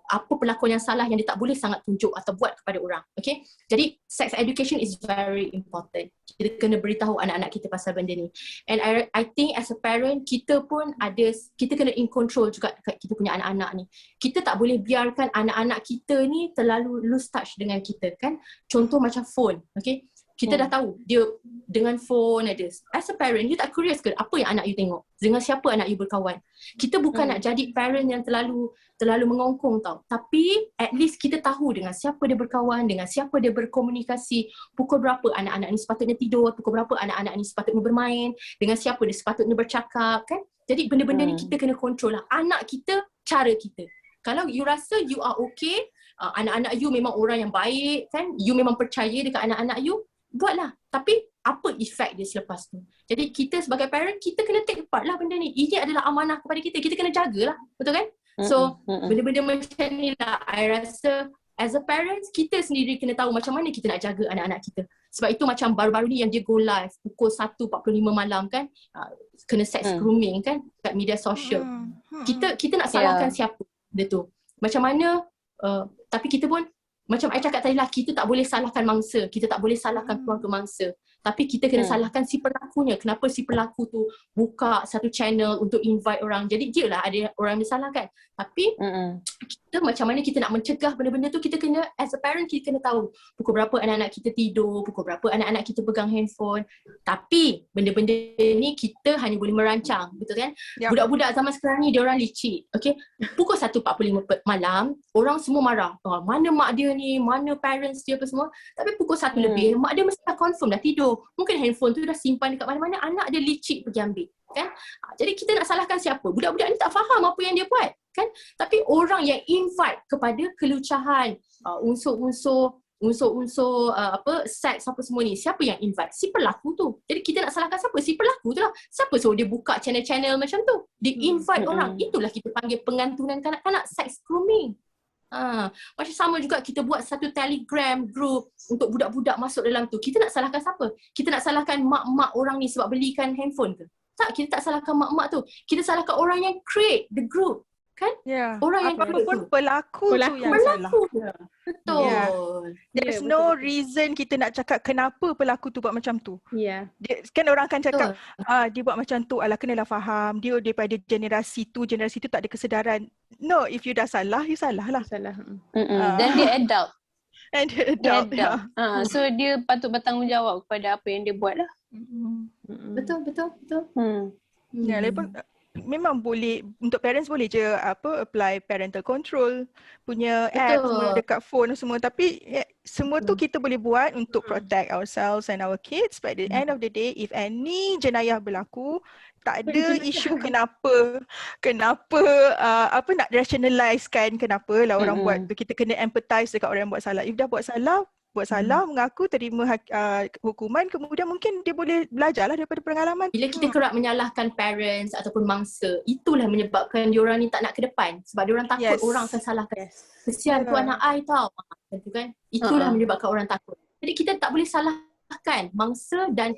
apa perlakuan yang salah yang dia tak boleh sangat tunjuk atau buat kepada orang. Okay, jadi sex education is very important. Kita kena beritahu anak-anak kita pasal benda ni. And I think as a parent, kita pun kita kena in control juga kita punya anak-anak ni. Kita tak boleh biarkan anak-anak kita ni terlalu lose touch dengan kita kan. Contoh macam phone, okay. Kita dah tahu dia dengan phone ada. As a parent, you tak curious ke apa yang anak you tengok? Dengan siapa anak you berkawan? Kita bukan nak jadi parent yang terlalu mengongkong tau. Tapi at least kita tahu dengan siapa dia berkawan, dengan siapa dia berkomunikasi, pukul berapa anak-anak ni sepatutnya tidur, pukul berapa anak-anak ni sepatutnya bermain, dengan siapa dia sepatutnya bercakap kan. Jadi benda-benda ni kita kena control lah. Anak kita, cara kita. Kalau you rasa you are okay, anak-anak you memang orang yang baik kan, you memang percaya dekat anak-anak you, buatlah. Tapi apa efek dia selepas tu? Jadi kita sebagai parent, kita kena take part lah benda ni. Ini adalah amanah kepada kita. Kita kena jagalah. Betul kan? So, benda-benda macam ni lah. I rasa as a parent, kita sendiri kena tahu macam mana kita nak jaga anak-anak kita. Sebab itu macam baru-baru ni yang dia go live pukul 1.45 malam kan, kena sex grooming kan kat media sosial. Kita nak salahkan siapa dia tu? Macam mana, tapi kita pun macam I cakap tadi lah, kita tak boleh salahkan mangsa, kita tak boleh salahkan keluarga mangsa. Tapi kita kena salahkan si pelakunya. Kenapa si pelaku tu buka satu channel untuk invite orang. Jadi dia lah ada orang yang disalahkan. Tapi kita macam mana kita nak mencegah benda-benda tu, kita kena, as a parent, kita kena tahu pukul berapa anak-anak kita tidur, pukul berapa anak-anak kita pegang handphone. Tapi benda-benda ni kita hanya boleh merancang, betul kan? Budak-budak zaman sekarang ni dia orang licik. Okay? Pukul 1.45 malam, orang semua marah. Mana mak dia ni, mana parents dia apa semua. Tapi pukul 1 lebih, mak dia mesti dah confirm dah tidur. Mungkin handphone tu dah simpan dekat mana-mana, anak dia licik pergi ambil kan. Jadi kita nak salahkan siapa? Budak-budak ni tak faham apa yang dia buat kan. Tapi orang yang invite kepada kelucahan, unsur-unsur seks apa semua ni, siapa yang invite? Si pelaku tu. Jadi kita nak salahkan siapa? Si pelaku tu lah. Siapa suruh dia buka channel-channel macam tu? Dia invite orang. Itulah kita panggil pengantunan kanak-kanak, sex grooming. Macam sama juga kita buat satu Telegram group untuk budak-budak masuk dalam tu. Kita nak salahkan siapa? Kita nak salahkan mak-mak orang ni sebab belikan handphone ke? Tak, kita tak salahkan mak-mak tu. Kita salahkan orang yang create the group. Kan? Orang yang pun pelaku tu yang salah. Betul. There's no reason kita nak cakap kenapa pelaku tu buat macam tu. Kan orang akan cakap dia buat macam tu, alah kenalah faham, dia daripada generasi tu tak ada kesedaran. No, if you dah salah, you salah lah. Dan dia adult. And dia adult. So dia patut bertanggungjawab kepada apa yang dia buat lah. Betul. Lagipun memang boleh, untuk parents boleh je apply parental control punya app semua dekat phone semua, tapi semua tu kita boleh buat untuk protect ourselves and our kids. But at the end of the day, if any jenayah berlaku, tak ada isu kenapa nak rationalize kan kenapa lah orang buat tu. Kita kena empathize dekat orang yang buat salah. If dah buat salah, mengaku, terima hukuman, kemudian mungkin dia boleh belajarlah daripada pengalaman. Bila kita kerap menyalahkan parents ataupun mangsa, itulah menyebabkan diorang ni tak nak ke depan. Sebab diorang takut orang akan salahkan. Kesian tu anak I tau. Macam kan? Itulah menyebabkan orang takut. Jadi kita tak boleh salahkan mangsa dan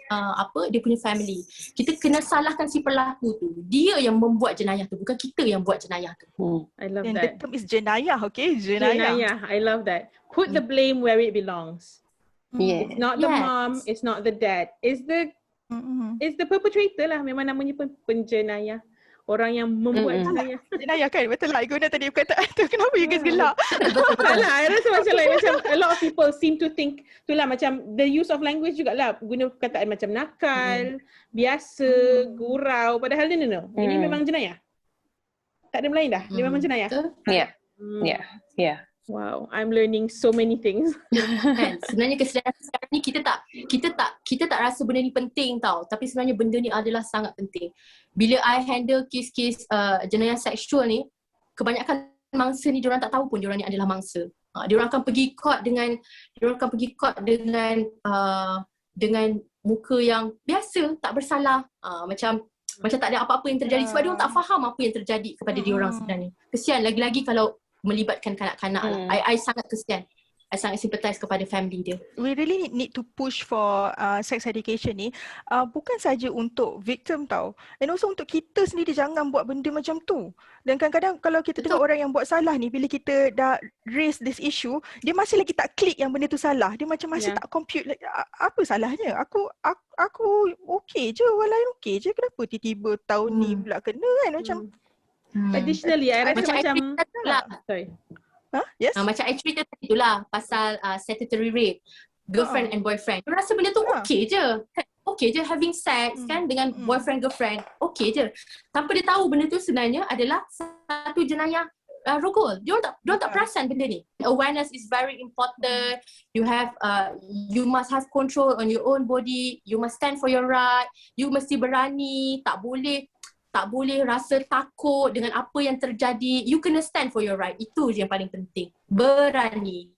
dia punya family. Kita kena salahkan si pelaku tu. Dia yang membuat jenayah tu, bukan kita yang buat jenayah tu. I love And that. the term is jenayah, okay? Jenayah. I love that. Put the blame where it belongs. It's not the mom, it's not the dad. It's the perpetrator lah. Memang namanya penjenayah. Orang yang membuat jenayah. Jenayah kan? Betul lah. I guna tadi perkataan tu. Kenapa you guys gelak? Salah. I rasa macam a lot of people seem to think itulah macam the use of language jugalah. Guna perkataan macam nakal, biasa, gurau. Padahal no. Ini memang jenayah. Tak ada melain dah. Dia memang jenayah. Yeah. Wow, I'm learning so many things. Kan? Sebenarnya kesedaran sekarang ni kita tak rasa benda ni penting tau. Tapi sebenarnya benda ni adalah sangat penting. Bila I handle kes-kes jenayah seksual ni, kebanyakan mangsa ni diorang tak tahu pun diorang ni adalah mangsa. Diorang akan pergi court dengan muka yang biasa, tak bersalah. Macam tak ada apa-apa yang terjadi sebab diorang tak faham apa yang terjadi kepada diorang sebenarnya. Kesian lagi-lagi kalau melibatkan kanak-kanak lah. I sangat kesian. I sangat sympathize kepada family dia. We really need to push for sex education ni, bukan saja untuk victim tau, and also untuk kita sendiri jangan buat benda macam tu. Dan kadang-kadang kalau kita tengok orang yang buat salah ni, bila kita dah raise this issue, dia masih lagi tak klik yang benda tu salah. Dia macam masih tak compute, like, apa salahnya? Aku okay je, walai okay je, kenapa tiba-tiba tahun ni pula kena kan? Macam additionally, I rasa macam Yes? Macam I cerita tadi tu lah pasal statutory rape. girlfriend and boyfriend. Dia rasa benda tu okey je. Okey je having sex kan dengan boyfriend girlfriend. Okey je. Tanpa dia tahu benda tu sebenarnya adalah satu jenayah rogol. Dia tak perasan benda ni. Awareness is very important. You must have control on your own body. You must stand for your right. You mesti berani, tak boleh rasa takut dengan apa yang terjadi. You kena stand for your right. Itu je yang paling penting. Berani.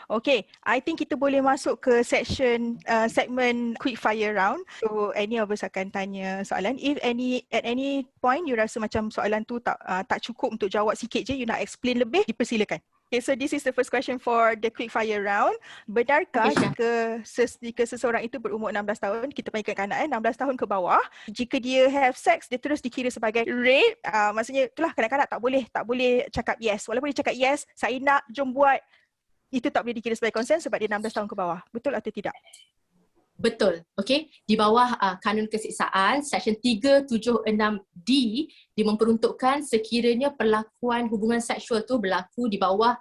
Okay, I think kita boleh masuk ke segmen quick fire round. So any of us akan tanya soalan. If at any point you rasa macam soalan tu tak cukup untuk jawab sikit je, you nak explain lebih, dipersilakan. Okay, so this is the first question for the quick fire round. Benarkah jika seseorang itu berumur 16 tahun, kita panggilkan kanak-kanak 16 tahun ke bawah, jika dia have sex, dia terus dikira sebagai rape? Maksudnya itulah kanak-kanak tak boleh cakap yes. Walaupun dia cakap yes, saya nak, jom buat, itu tak boleh dikira sebagai consent sebab dia 16 tahun ke bawah. Betul atau tidak? Betul. Okay. Di bawah kanun kesiksaan, Seksyen 376D, dia memperuntukkan sekiranya perlakuan hubungan seksual tu berlaku di bawah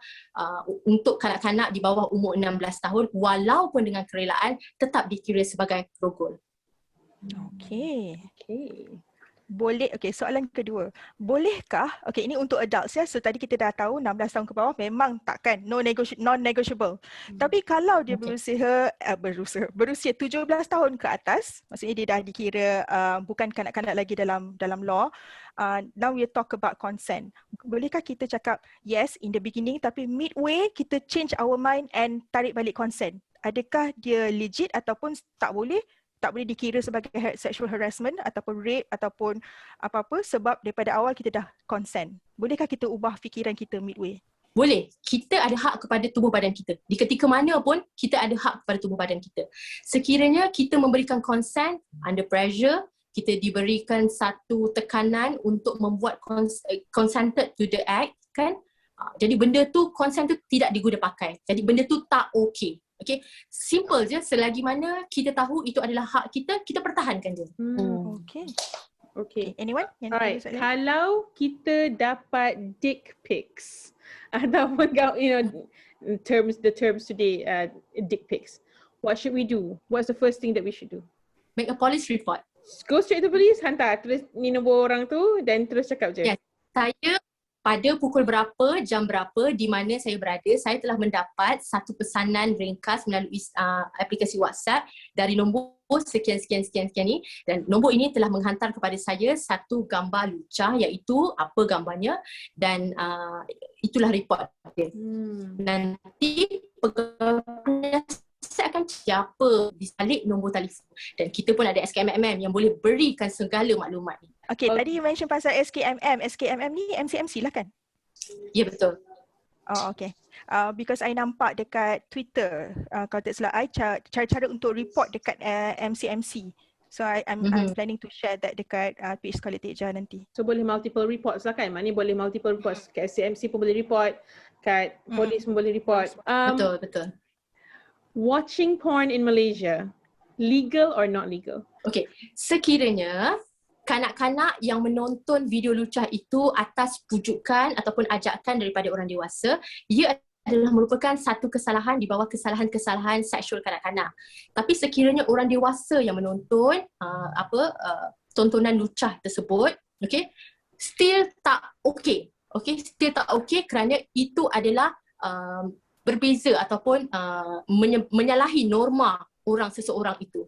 untuk kanak-kanak di bawah umur 16 tahun walaupun dengan kerelaan, tetap dikira sebagai rogol. Okay. Boleh, soalan kedua. Bolehkah, ini untuk adults ya, so tadi kita dah tahu 16 tahun ke bawah memang takkan, non-negotiable. Tapi kalau dia berusia 17 tahun ke atas, maksudnya dia dah dikira bukan kanak-kanak lagi dalam law, now we talk about consent. Bolehkah kita cakap yes in the beginning tapi midway kita change our mind and tarik balik consent? Adakah dia legit ataupun tak boleh dikira sebagai sexual harassment ataupun rape ataupun apa-apa sebab daripada awal kita dah consent? Bolehkah kita ubah fikiran kita midway? Boleh. Kita ada hak kepada tubuh badan kita. Di ketika mana pun kita ada hak kepada tubuh badan kita. Sekiranya kita memberikan consent under pressure, kita diberikan satu tekanan untuk membuat consented to the act, kan? Jadi benda tu, consent tu tidak digunakan pakai. Jadi benda tu tak okey. Okay, simple je. Selagi mana kita tahu itu adalah hak kita, kita pertahankan je. Okay. Anyone? Alright. Kalau kita dapat dick pics ataupun the terms today, dick pics, what should we do? What's the first thing that we should do? Make a police report. Go straight to police, hantar tulis ni nombor orang tu dan terus cakap je. Yes. Saya pada pukul berapa, jam berapa, di mana saya berada, saya telah mendapat satu pesanan ringkas melalui aplikasi WhatsApp dari nombor sekian ni, dan nombor ini telah menghantar kepada saya satu gambar lucah, iaitu apa gambarnya, dan itulah report dia. Nanti pegawai saya akan siapa di balik nombor telefon, dan kita pun ada SKMM yang boleh berikan segala maklumat ni. Okay, tadi you mention pasal SKMM ni MCMC lah kan? Ya, betul. Oh, okay. Because I nampak dekat Twitter, kalau tak salah, cara-cara untuk report dekat MCMC. So I'm planning to share that dekat page Sekolah Teja nanti. So boleh multiple reports lah kan? Maknanya boleh multiple reports. Kat SCMC pun boleh report, kat polis pun boleh report. Betul. Watching porn in Malaysia, legal or not legal? Okay, sekiranya kanak-kanak yang menonton video lucah itu atas pujukan ataupun ajakan daripada orang dewasa, ia adalah merupakan satu kesalahan di bawah kesalahan-kesalahan seksual kanak-kanak. Tapi sekiranya orang dewasa yang menonton tontonan lucah tersebut, okay, still tak okay. Still tak okay kerana itu adalah berbeza ataupun menyalahi norma seseorang itu.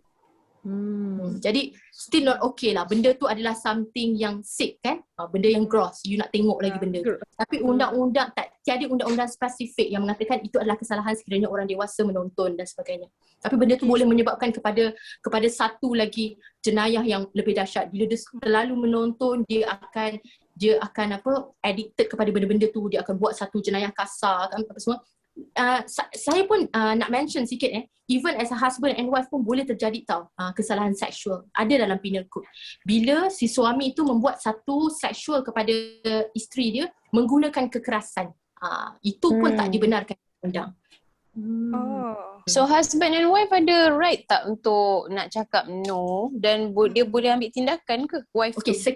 Jadi still not okay lah. Benda tu adalah something yang sick kan, benda yang gross, you nak tengok lagi benda tu. Tapi undang-undang tiada undang-undang spesifik yang mengatakan itu adalah kesalahan sekiranya orang dewasa menonton dan sebagainya. Tapi benda tu boleh menyebabkan kepada satu lagi jenayah yang lebih dahsyat. Bila dia terlalu menonton, dia akan addicted kepada benda-benda tu, dia akan buat satu jenayah kasar kan, apa semua. Saya pun nak mention sikit even as a husband and wife pun boleh terjadi kesalahan seksual. Ada dalam penal code. Bila si suami itu membuat satu seksual kepada isteri dia menggunakan kekerasan, itu pun tak dibenarkan undang. So husband and wife ada right tak untuk nak cakap no dan dia boleh ambil tindakan ke wife Okey, tu?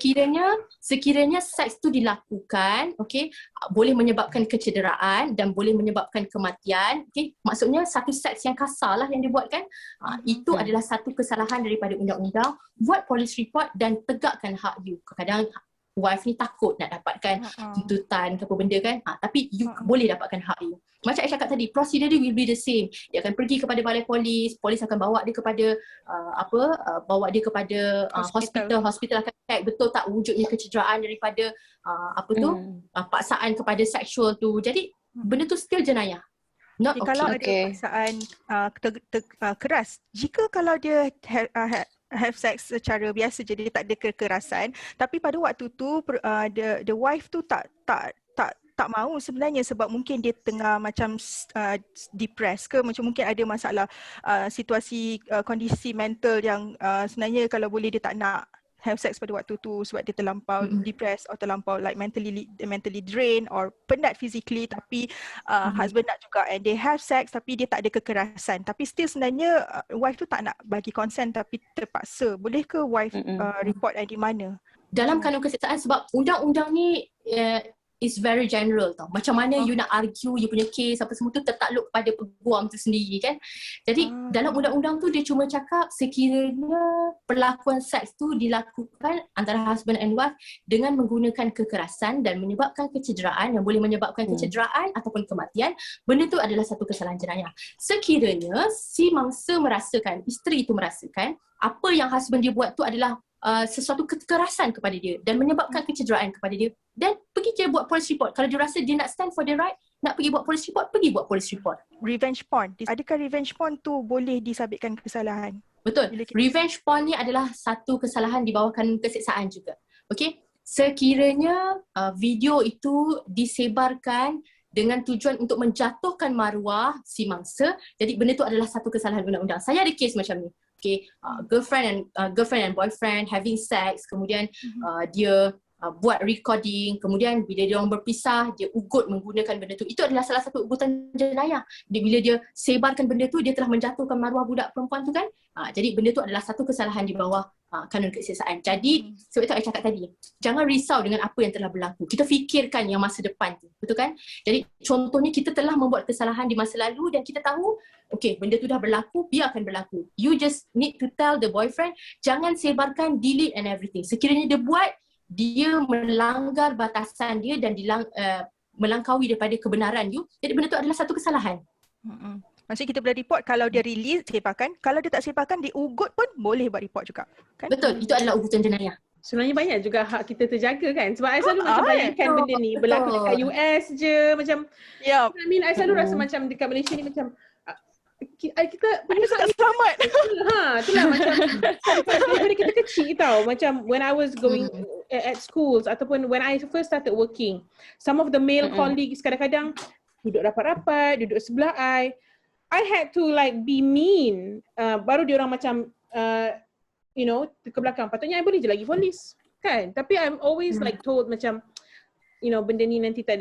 sekiranya seks tu dilakukan, okey, boleh menyebabkan kecederaan dan boleh menyebabkan kematian. Okey, maksudnya satu seks yang kasar lah yang dibuatkan. Itu adalah satu kesalahan daripada undang-undang. Buat police report dan tegakkan hak you. Kadang-kadang wife ni takut nak dapatkan tuntutan ke apa benda kan. Tapi you boleh dapatkan hak you. Macam saya cakap tadi, prosedur dia will be the same. Dia akan pergi kepada balai polis akan bawa dia kepada hospital akan check betul tak wujudnya kecederaan daripada paksaan kepada seksual tu. Jadi benda tu still jenayah. Not okay. Kalau ada paksaan keras, jika kalau dia have sex secara biasa je, dia tak ada kekerasan, tapi pada waktu tu the wife tu tak mahu sebenarnya sebab mungkin dia tengah macam depressed ke, macam mungkin ada masalah situasi kondisi mental yang sebenarnya kalau boleh dia tak nak have sex pada waktu tu sebab dia terlampau depressed atau terlampau like mentally drained or penat physically, tapi husband nak juga and they have sex tapi dia tak ada kekerasan, tapi still sebenarnya wife tu tak nak bagi consent tapi terpaksa. Boleh ke wife report di mana? Dalam kanun keseksaan, sebab undang-undang ni is very general tau. Macam mana you nak argue you punya case apa semua tu tertakluk pada peguam tu sendiri kan. Jadi dalam undang-undang tu dia cuma cakap sekiranya perlakuan seks tu dilakukan antara husband and wife dengan menggunakan kekerasan dan menyebabkan kecederaan yang boleh menyebabkan kecederaan ataupun kematian, benda tu adalah satu kesalahan jenayah. Sekiranya si mangsa merasakan, isteri tu merasakan apa yang husband dia buat tu adalah sesuatu kekerasan kepada dia dan menyebabkan kecederaan kepada dia, dan pergi je buat police report. Kalau dia rasa dia nak stand for the right, nak pergi buat police report, pergi buat police report. Revenge porn. Adakah revenge porn tu boleh disabitkan kesalahan? Betul. Revenge porn ni adalah satu kesalahan di bawah kanun keseksaan juga. Okey. Sekiranya video itu disebarkan dengan tujuan untuk menjatuhkan maruah si mangsa, jadi benda tu adalah satu kesalahan undang-undang. Saya ada kes macam ni. Okay, girlfriend and boyfriend having sex, kemudian dia buat recording, kemudian bila dia orang berpisah, dia ugut menggunakan benda tu. Itu adalah salah satu ugutan jenayah. Bila dia sebarkan benda tu, dia telah menjatuhkan maruah budak perempuan tu kan. Jadi benda tu adalah satu kesalahan di bawah kanun keseksaan. Jadi sebab itu saya cakap tadi, jangan risau dengan apa yang telah berlaku. Kita fikirkan yang masa depan tu, betul kan? Jadi contohnya kita telah membuat kesalahan di masa lalu dan kita tahu, okay, benda tu dah berlaku, biarkan berlaku. You just need to tell the boyfriend, jangan sebarkan, delete and everything. Sekiranya dia buat, dia melanggar batasan dia dan melangkaui daripada kebenaran you, jadi benda tu adalah satu kesalahan. Maksudnya kita boleh report kalau dia release, sebarkan. Kalau dia tak sebarkan, diugut pun boleh buat report juga. Kan? Betul, itu adalah ugutan jenayah. Sebenarnya banyak juga hak kita terjaga kan. Sebab I selalu macam bayangkan benda ni berlaku dekat US je macam. I mean, I selalu rasa macam dekat Malaysia ni macam kita punya hak selamat. Itulah macam daripada kita kecil tau. Macam when I was going at schools ataupun when I first started working, some of the male colleagues kadang-kadang duduk rapat-rapat, duduk sebelah I had to like be mean. Baru dia orang macam ke belakang. Patutnya I boleh je lagi polis kan. Tapi I'm always like told macam benda ni nanti tak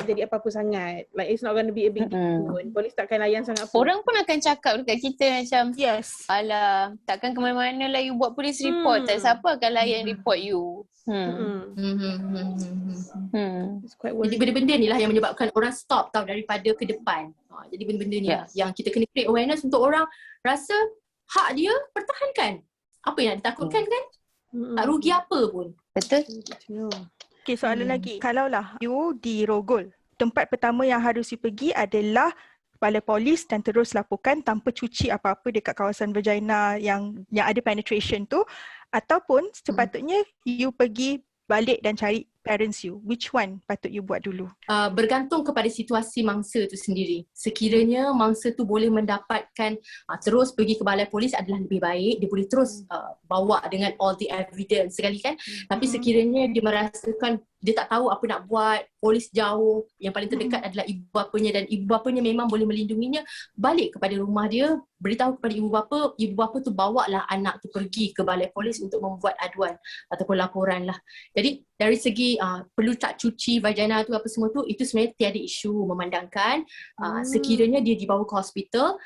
jadi apa-apa sangat. Like it's not going to be a big deal pun. Polis takkan layan sangat pun. Orang pun akan cakap dekat kita macam, yes, alah, takkan ke mana-mana lah you buat police report. Tak siapa akan layan report you. Jadi benda-benda ni lah yang menyebabkan orang stop tau daripada ke depan. Jadi benda-benda ni lah yang kita kena create awareness untuk orang rasa hak dia pertahankan. Apa yang ditakutkan kan? Tak rugi apa pun. Betul. Okay, soalan lagi. Kalaulah you di Rogol, tempat pertama yang harus you pergi adalah balai polis dan terus laporkan tanpa cuci apa-apa dekat kawasan vagina yang ada penetration tu, ataupun sepatutnya you pergi balik dan cari parents you. Which one patut you buat dulu? Bergantung kepada situasi mangsa tu sendiri. Sekiranya mangsa tu boleh mendapatkan terus pergi ke balai polis adalah lebih baik. Dia boleh terus bawa dengan all the evidence sekali kan. Tapi sekiranya dia merasakan dia tak tahu apa nak buat, polis jauh, yang paling terdekat adalah ibu bapanya dan ibu bapanya memang boleh melindunginya, balik kepada rumah dia, beritahu kepada ibu bapa tu bawalah anak tu pergi ke balai polis untuk membuat aduan ataupun laporan lah. Jadi dari segi perlu tak cuci vagina tu apa semua tu, itu sebenarnya tiada isu, memandangkan sekiranya dia dibawa ke hospital,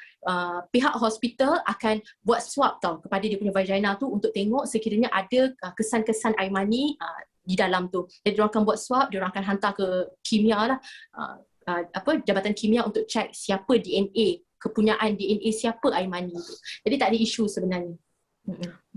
pihak hospital akan buat swab tau kepada dia punya vagina tu untuk tengok sekiranya ada kesan-kesan air mani di dalam tu. Jadi diorang akan buat swab, diorang akan hantar ke kimia lah, jabatan kimia untuk cek siapa DNA, kepunyaan DNA siapa air mani tu. Jadi tak ada isu sebenarnya.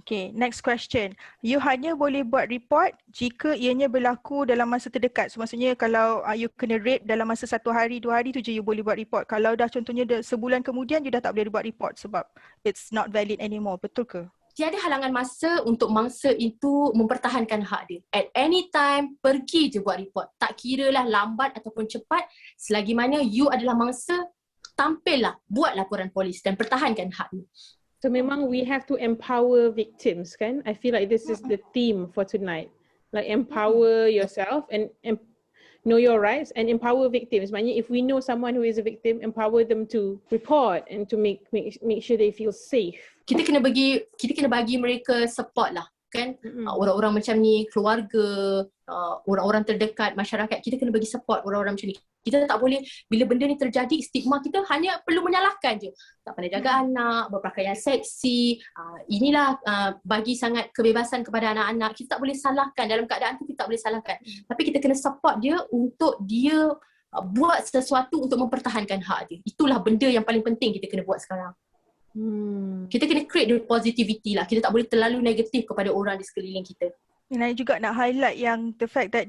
Okay, next question. You hanya boleh buat report jika ianya berlaku dalam masa terdekat. So, maksudnya kalau you kena rape dalam masa 1 hari, 2 hari tu je you boleh buat report. Kalau dah contohnya sebulan kemudian, you dah tak boleh buat report sebab it's not valid anymore. Betul ke? Tiada halangan masa untuk mangsa itu mempertahankan hak dia. At any time, pergi je buat report. Tak kiralah lambat ataupun cepat, selagi mana you adalah mangsa, tampillah, buat laporan polis dan pertahankan hak dia. So memang we have to empower victims, kan? I feel like this is the theme for tonight. Like empower yourself and know your rights and empower victims. Maknanya if we know someone who is a victim, empower them to report and to make sure they feel safe. Kita kena bagi mereka support lah, kan? Orang-orang macam ni, keluarga, orang-orang terdekat, masyarakat, kita kena bagi support orang-orang macam ni. Kita tak boleh, bila benda ni terjadi, stigma kita hanya perlu menyalahkan je. Tak pandai jaga anak, berpakaian seksi, inilah bagi sangat kebebasan kepada anak-anak. Kita tak boleh salahkan, dalam keadaan tu kita tak boleh salahkan. Tapi kita kena support dia untuk dia buat sesuatu untuk mempertahankan hak dia. Itulah benda yang paling penting kita kena buat sekarang. Kita kena create the positivity lah. Kita tak boleh terlalu negatif kepada orang di sekeliling kita. Dan saya juga nak highlight yang the fact that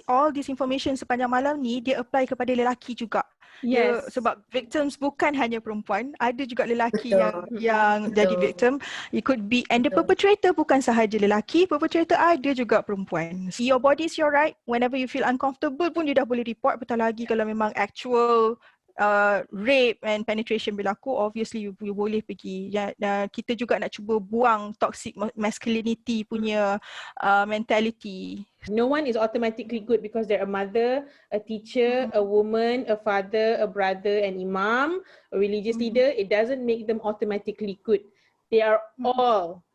all this information sepanjang malam ni dia apply kepada lelaki juga. Yes. Sebab victims bukan hanya perempuan, ada juga lelaki yang jadi victim. It could be, and the perpetrator bukan sahaja lelaki, perpetrator ada juga perempuan. Your body is your right. Whenever you feel uncomfortable pun you dah boleh report. Betul lagi kalau memang actual rape and penetration berlaku, obviously you boleh pergi. Dan kita juga nak cuba buang toxic masculinity punya mentality. No one is automatically good because they're a mother, a teacher, a woman, a father, a brother, an imam, a religious leader. It doesn't make them automatically good. They are all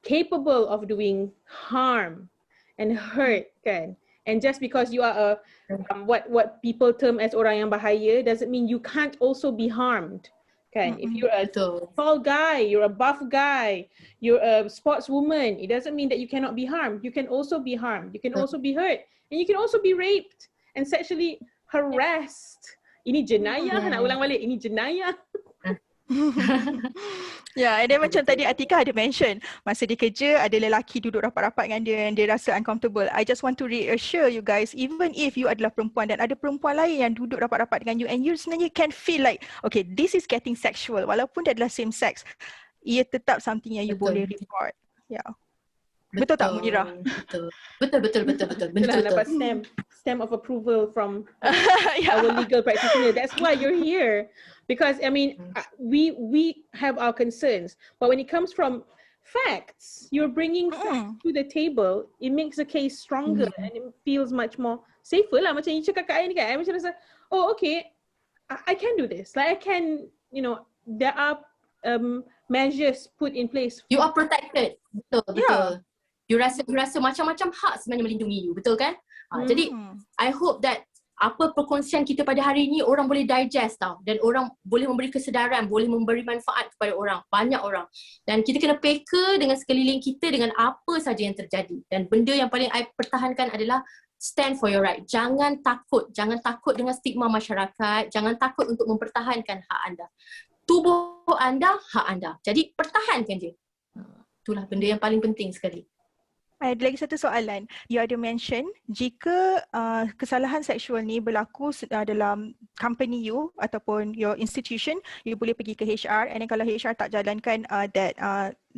capable of doing harm and hurt, kan? And just because you are what people term as orang yang bahaya doesn't mean you can't also be harmed. Kan? If you're a tall guy, you're a buff guy, you're a sportswoman, it doesn't mean that you cannot be harmed. You can also be harmed. You can also be hurt. And you can also be raped and sexually harassed. Ini jenayah, nak ulang balik. Ini jenayah. And then macam tadi Atika ada mention, masa dia kerja ada lelaki duduk rapat-rapat dengan dia and dia rasa uncomfortable. I just want to reassure you guys, even if you adalah perempuan dan ada perempuan lain yang duduk rapat-rapat dengan you and you sebenarnya can feel like, okay, this is getting sexual, walaupun dia adalah same sex, ia tetap something yang you boleh report. Betul tak Munirah? Betul. Dapat stamp of approval from our legal practitioner. That's why you're here. Because I mean, we have our concerns, but when it comes from facts, you're bringing facts to the table. It makes the case stronger and it feels much more safer lah. Macam you cakap kat I ni kan, I macam rasa, oh okay, I can do this. Like I can, you know, there are measures put in place. You are protected. Betul. You rasa macam-macam hak sebenarnya melindungi you, betul kan? Jadi I hope that apa perkongsian kita pada hari ini orang boleh digest tau, dan orang boleh memberi kesedaran, boleh memberi manfaat kepada orang, banyak orang. Dan kita kena peka dengan sekeliling kita dengan apa saja yang terjadi. Dan benda yang paling I pertahankan adalah stand for your right. Jangan takut dengan stigma masyarakat, jangan takut untuk mempertahankan hak anda. Tubuh anda, hak anda. Jadi pertahankan je. Itulah benda yang paling penting sekali. Ada lagi satu soalan. You ada mention jika kesalahan seksual ni berlaku dalam company you ataupun your institution, you boleh pergi ke HR, and then kalau HR tak jalankan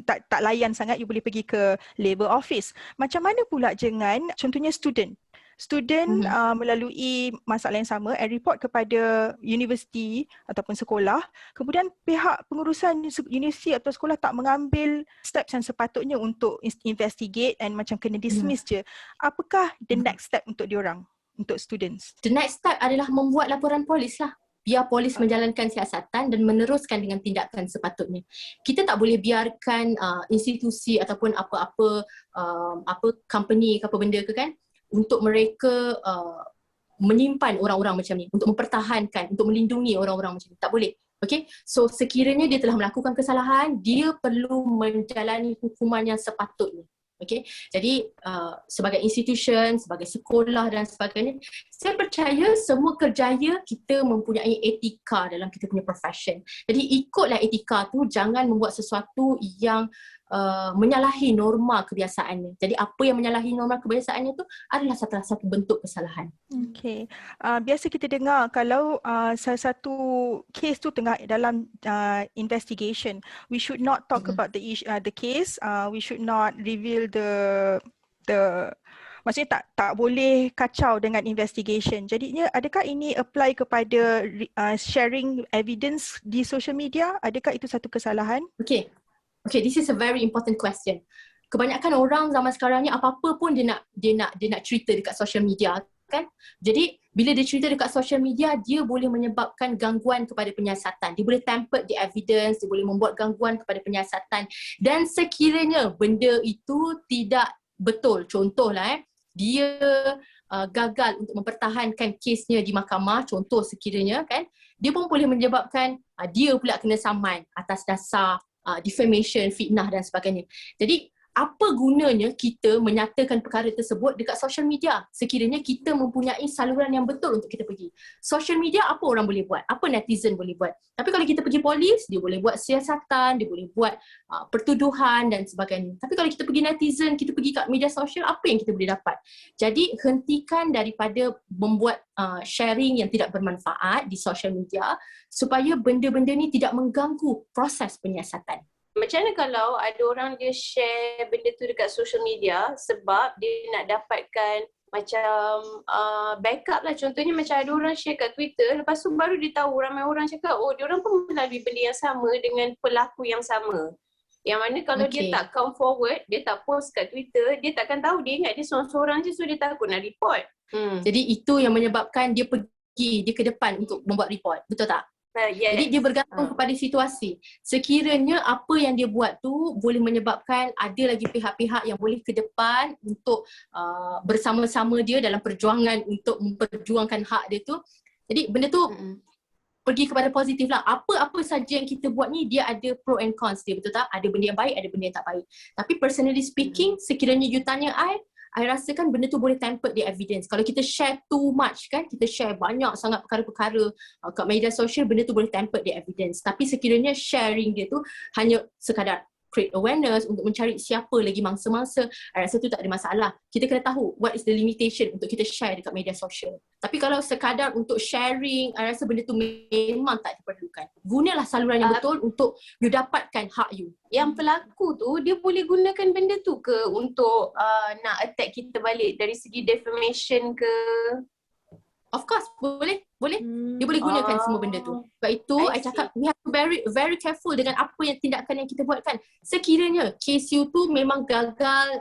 tak layan sangat, you boleh pergi ke labour office. Macam mana pula dengan contohnya student? student melalui masalah yang sama and report kepada universiti ataupun sekolah, kemudian pihak pengurusan universiti atau sekolah tak mengambil steps yang sepatutnya untuk investigate and macam kena dismiss je, apakah the next step untuk diorang, untuk students? The next step adalah membuat laporan polis lah. Biar polis menjalankan siasatan dan meneruskan dengan tindakan sepatutnya. Kita tak boleh biarkan institusi ataupun apa-apa company ke apa benda ke kan untuk mereka menyimpan orang-orang macam ni, untuk mempertahankan, untuk melindungi orang-orang macam ni. Tak boleh. Okay? So sekiranya dia telah melakukan kesalahan, dia perlu menjalani hukuman yang sepatutnya. Okay, jadi sebagai institution, sebagai sekolah dan sebagainya, saya percaya semua kerjaya kita mempunyai etika dalam kita punya profession. Jadi ikutlah etika tu, jangan membuat sesuatu yang menyalahi norma kebiasaannya. Jadi apa yang menyalahi norma kebiasaannya tu adalah salah satu bentuk kesalahan. Okay. Biasa kita dengar kalau salah satu case tu tengah dalam investigation, we should not talk about the case. We should not reveal the maksudnya tak boleh kacau dengan investigation. Jadinya adakah ini apply kepada sharing evidence di social media? Adakah itu satu kesalahan? Okay, this is a very important question. Kebanyakan orang zaman sekarang ni apa-apa pun dia nak cerita dekat social media kan. Jadi bila dia cerita dekat social media, dia boleh menyebabkan gangguan kepada penyiasatan. Dia boleh tamper the evidence, dia boleh membuat gangguan kepada penyiasatan. Dan sekiranya benda itu tidak betul, contohlah dia gagal untuk mempertahankan kesnya di mahkamah, contoh sekiranya kan, dia pun boleh menyebabkan dia pula kena saman atas dasar defamation, fitnah dan sebagainya. Jadi apa gunanya kita menyatakan perkara tersebut dekat social media sekiranya kita mempunyai saluran yang betul untuk kita pergi. Social media apa orang boleh buat? Apa netizen boleh buat? Tapi kalau kita pergi polis, dia boleh buat siasatan, dia boleh buat pertuduhan dan sebagainya. Tapi kalau kita pergi netizen, kita pergi kat media sosial, apa yang kita boleh dapat? Jadi hentikan daripada membuat sharing yang tidak bermanfaat di social media supaya benda-benda ni tidak mengganggu proses penyiasatan. Macam mana kalau ada orang dia share benda tu dekat social media sebab dia nak dapatkan macam backup lah. Contohnya macam ada orang share kat Twitter, lepas tu baru dia tahu, ramai orang cakap dia orang pun melalui benda yang sama dengan pelaku yang sama. Yang mana kalau dia tak come forward, dia tak post kat Twitter, dia takkan tahu, dia ingat dia seorang-seorang je, so dia takut nak report. Jadi itu yang menyebabkan dia ke depan untuk membuat report, betul tak? Yes. Jadi dia bergantung kepada situasi. Sekiranya apa yang dia buat tu boleh menyebabkan ada lagi pihak-pihak yang boleh ke depan untuk bersama-sama dia dalam perjuangan untuk memperjuangkan hak dia tu. Jadi benda tu pergi kepada positif lah. Apa-apa saja yang kita buat ni dia ada pro and cons dia, betul tak? Ada benda yang baik, ada benda yang tak baik. Tapi personally speaking, sekiranya you tanya I rasakan benda tu boleh tamper the evidence. Kalau kita share too much kan, kita share banyak sangat perkara-perkara kat media sosial, benda tu boleh tamper the evidence. Tapi sekiranya sharing dia tu hanya sekadar create awareness untuk mencari siapa lagi mangsa-mangsa, I rasa tu tak ada masalah. Kita kena tahu what is the limitation untuk kita share dekat media sosial. Tapi kalau sekadar untuk sharing, I rasa benda tu memang tak diperlukan. Gunalah saluran yang betul untuk you dapatkan hak you. Yang pelaku tu dia boleh gunakan benda tu ke untuk nak attack kita balik dari segi defamation ke? Of course, boleh. Dia boleh gunakan semua benda tu. Sebab itu, I cakap, we have to very, very careful dengan apa yang tindakan yang kita buat kan. Sekiranya kes you tu memang gagal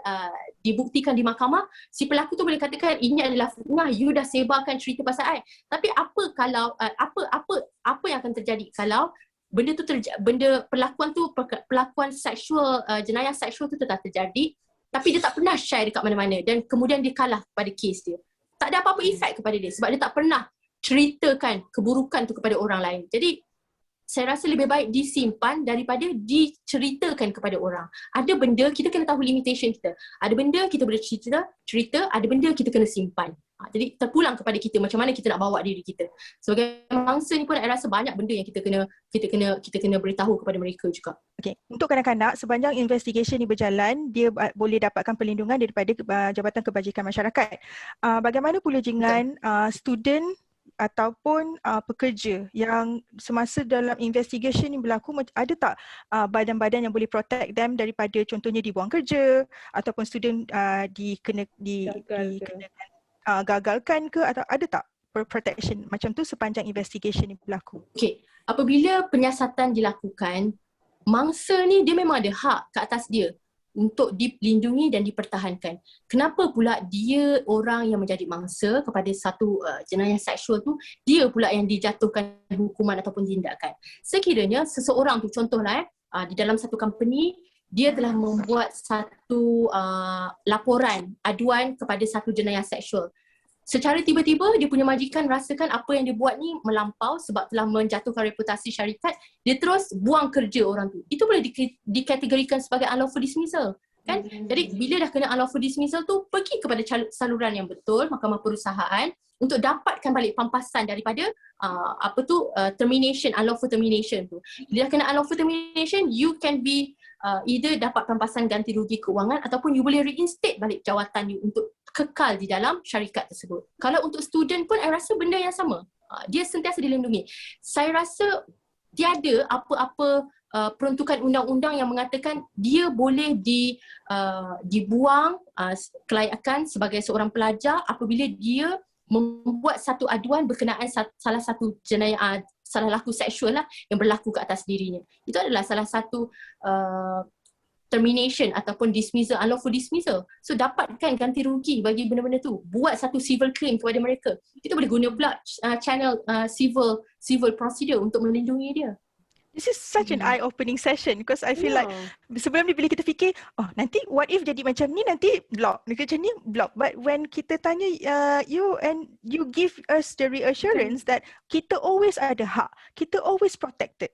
dibuktikan di mahkamah, si pelaku tu boleh katakan, ini adalah fitnah, you dah sebarkan cerita pasal I. Tapi apa kalau, apa yang akan terjadi kalau benda tu benda perlakuan seksual, jenayah seksual tu telah terjadi, tapi dia tak pernah share dekat mana-mana dan kemudian dia kalah pada kes dia. Tak ada apa-apa efek kepada dia sebab dia tak pernah ceritakan keburukan tu kepada orang lain. Jadi saya rasa lebih baik disimpan daripada diceritakan kepada orang. Ada benda kita kena tahu limitation kita. Ada benda kita boleh cerita, ada benda kita kena simpan. Jadi terpulang kepada kita macam mana kita nak bawa diri kita. Sebagai mangsa ni pun saya rasa banyak benda yang kita kena beritahu kepada mereka juga. Okay. Untuk kanak-kanak, sepanjang investigation ni berjalan, dia boleh dapatkan perlindungan daripada Jabatan Kebajikan Masyarakat. Bagaimana pula dengan student ataupun pekerja yang semasa dalam investigation ni berlaku, ada tak badan-badan yang boleh protect them daripada contohnya dibuang kerja ataupun student dikenakan gagalkan ke, atau ada tak protection macam tu sepanjang investigation ni berlaku? Okay, apabila penyiasatan dilakukan, mangsa ni dia memang ada hak ke atas dia untuk dilindungi dan dipertahankan. Kenapa pula dia orang yang menjadi mangsa kepada satu jenayah seksual tu, dia pula yang dijatuhkan hukuman ataupun tindakan? Sekiranya seseorang tu, contohlah di dalam satu company, dia telah membuat satu laporan, aduan kepada satu jenayah seksual. Secara tiba-tiba dia punya majikan rasakan apa yang dia buat ni melampau sebab telah menjatuhkan reputasi syarikat, dia terus buang kerja orang tu. Itu boleh dikategorikan sebagai unlawful dismissal, kan? Jadi bila dah kena unlawful dismissal tu, pergi kepada saluran yang betul, mahkamah perusahaan, untuk dapatkan balik pampasan daripada termination, unlawful termination tu. Bila dah kena unlawful termination, you can be either dapat pampasan ganti rugi keuangan ataupun you boleh reinstate balik jawatan you untuk kekal di dalam syarikat tersebut. Kalau untuk student pun, saya rasa benda yang sama. Dia sentiasa dilindungi. Saya rasa tiada apa-apa peruntukan undang-undang yang mengatakan dia boleh dibuang kelayakan sebagai seorang pelajar apabila dia membuat satu aduan berkenaan salah satu jenayah, salah laku seksual lah yang berlaku ke atas dirinya. Itu adalah salah satu termination ataupun dismissal, unlawful dismissal. So dapatkan ganti rugi bagi benda-benda tu. Buat satu civil claim kepada mereka. Kita boleh guna pula channel civil procedure untuk melindungi dia. This is such an eye-opening session because I feel like sebelum ni bila kita fikir, oh nanti what if jadi macam ni, nanti block, macam ni block. But when kita tanya you and you give us the reassurance that kita always ada hak, kita always protected.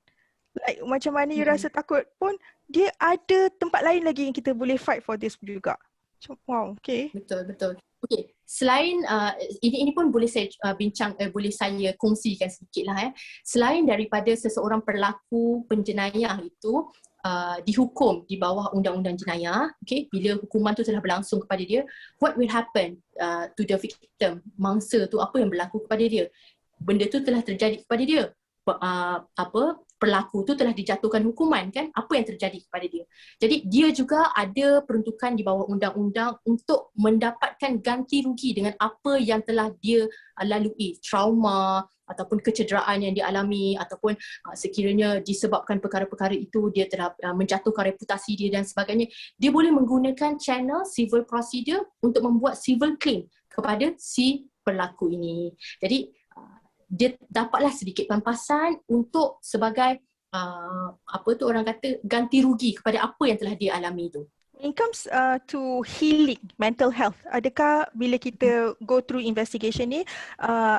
Like macam mana you rasa takut pun, dia ada tempat lain lagi yang kita boleh fight for this juga. Wow, okay. Betul. Okay, selain ini pun boleh saya boleh saya kongsikan sedikit lah. Selain daripada seseorang pelaku penjenayah itu dihukum di bawah undang-undang jenayah, okay, bila hukuman tu telah berlangsung kepada dia, what will happen to the victim? Mangsa tu, apa yang berlaku kepada dia? Benda tu telah terjadi kepada dia. Pelaku tu telah dijatuhkan hukuman, kan? Apa yang terjadi kepada dia? Jadi dia juga ada peruntukan di bawah undang-undang untuk mendapatkan ganti rugi dengan apa yang telah dia lalui, trauma ataupun kecederaan yang dialami, ataupun sekiranya disebabkan perkara-perkara itu dia telah menjatuhkan reputasi dia dan sebagainya. Dia boleh menggunakan channel civil procedure untuk membuat civil claim kepada si pelaku ini. Jadi dia dapatlah sedikit pampasan untuk sebagai orang kata ganti rugi kepada apa yang telah dia alami tu. When it comes to healing mental health, adakah bila kita go through investigation ni